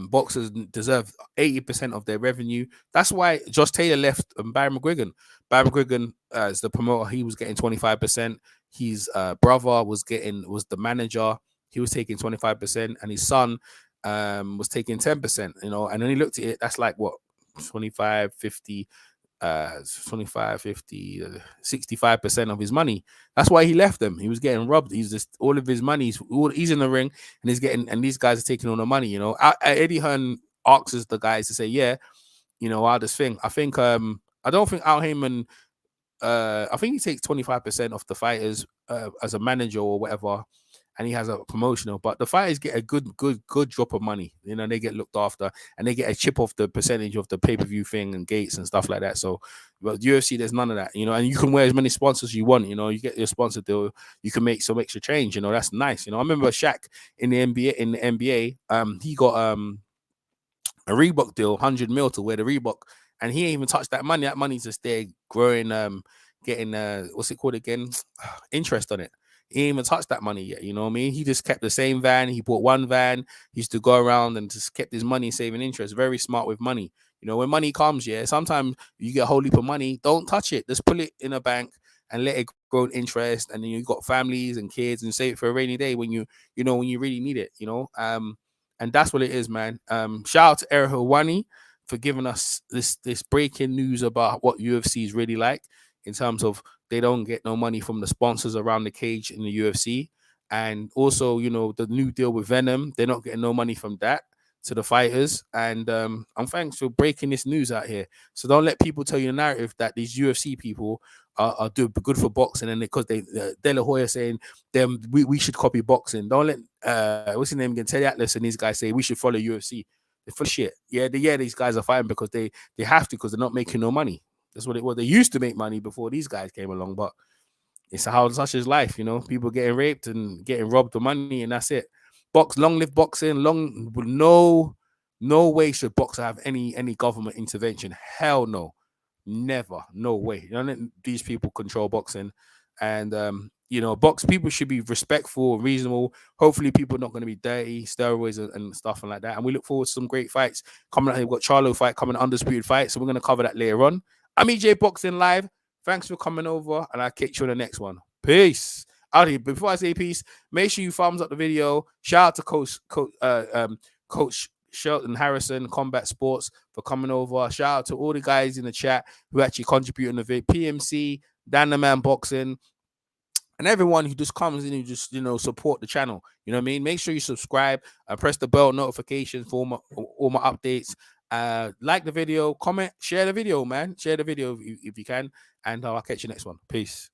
Boxers deserve 80% of their revenue. That's why Josh Taylor left Barry McGuigan. Barry McGuigan, as the promoter, he was getting 25%. His brother was the manager. He was taking 25%, and his son was taking 10%. And then he looked at it. That's like what 25, 50. 25, 50, 65% of his money. That's why he left them. He was getting robbed. He's just all of his money. He's in the ring and these guys are taking all the money. Eddie Hearn asks the guys to say, yeah, I'll just think. I think I don't think Al Heyman. I think he takes 25% of the fighters as a manager or whatever, and he has a promotional. But the fighters get a good drop of money. They get looked after, and they get a chip off the percentage of the pay-per-view thing and gates and stuff like that. So, but UFC, there's none of that. And you can wear as many sponsors you want. You get your sponsor deal, you can make some extra change. That's nice. I remember Shaq in the NBA. He got a Reebok deal, 100 mil to wear the Reebok, and he ain't even touched that money. That money's just there growing, getting what's it called again? Interest on it. He ain't even touched that money yet. You know what I mean? He just kept the same van. He bought one van. He used to go around and just kept his money saving interest. Very smart with money. When money comes, sometimes you get a whole heap of money. Don't touch it. Just put it in a bank and let it grow in interest. And then you got families and kids and save it for a rainy day when you really need it. And that's what it is, man. Shout out to Ariel Helwani for giving us this breaking news about what UFC is really like, in terms of they don't get no money from the sponsors around the cage in the UFC. And also, the new deal with Venom, they're not getting no money from that to the fighters. And I'm thanks for breaking this news out here. So don't let people tell you the narrative that these UFC people are doing good for boxing, and because De La Hoya saying we should copy boxing. Don't let what's his name again, Teddy Atlas and these guys say we should follow UFC. They're full of shit. These guys are fighting because they have to, because they're not making no money. That's what it was. They used to make money before these guys came along, but it's how such is life, People getting raped and getting robbed of money, and that's it. Long live boxing. No way should boxer have any government intervention. Hell no, never, no way. Don't let these people control boxing, and people should be respectful, reasonable. Hopefully, people are not going to be dirty, steroids and stuff like that. And we look forward to some great fights coming up. We've got Charlo fight coming, undisputed fight, so we're going to cover that later on. I'm EJ Boxing Live. Thanks for coming over, and I'll catch you on the next one. Peace. Out here. Before I say peace, make sure you thumbs up the video. Shout out to Coach Shelton Harrison, Combat Sports, for coming over. Shout out to all the guys in the chat who actually contribute on the video. PMC, Dan the Man Boxing, and everyone who just comes in and just, you know, support the channel. You know what I mean? Make sure you subscribe and press the bell notifications for all my updates. Like the video, comment, share the video, man. Share the video if you can. And I'll catch you next one. Peace.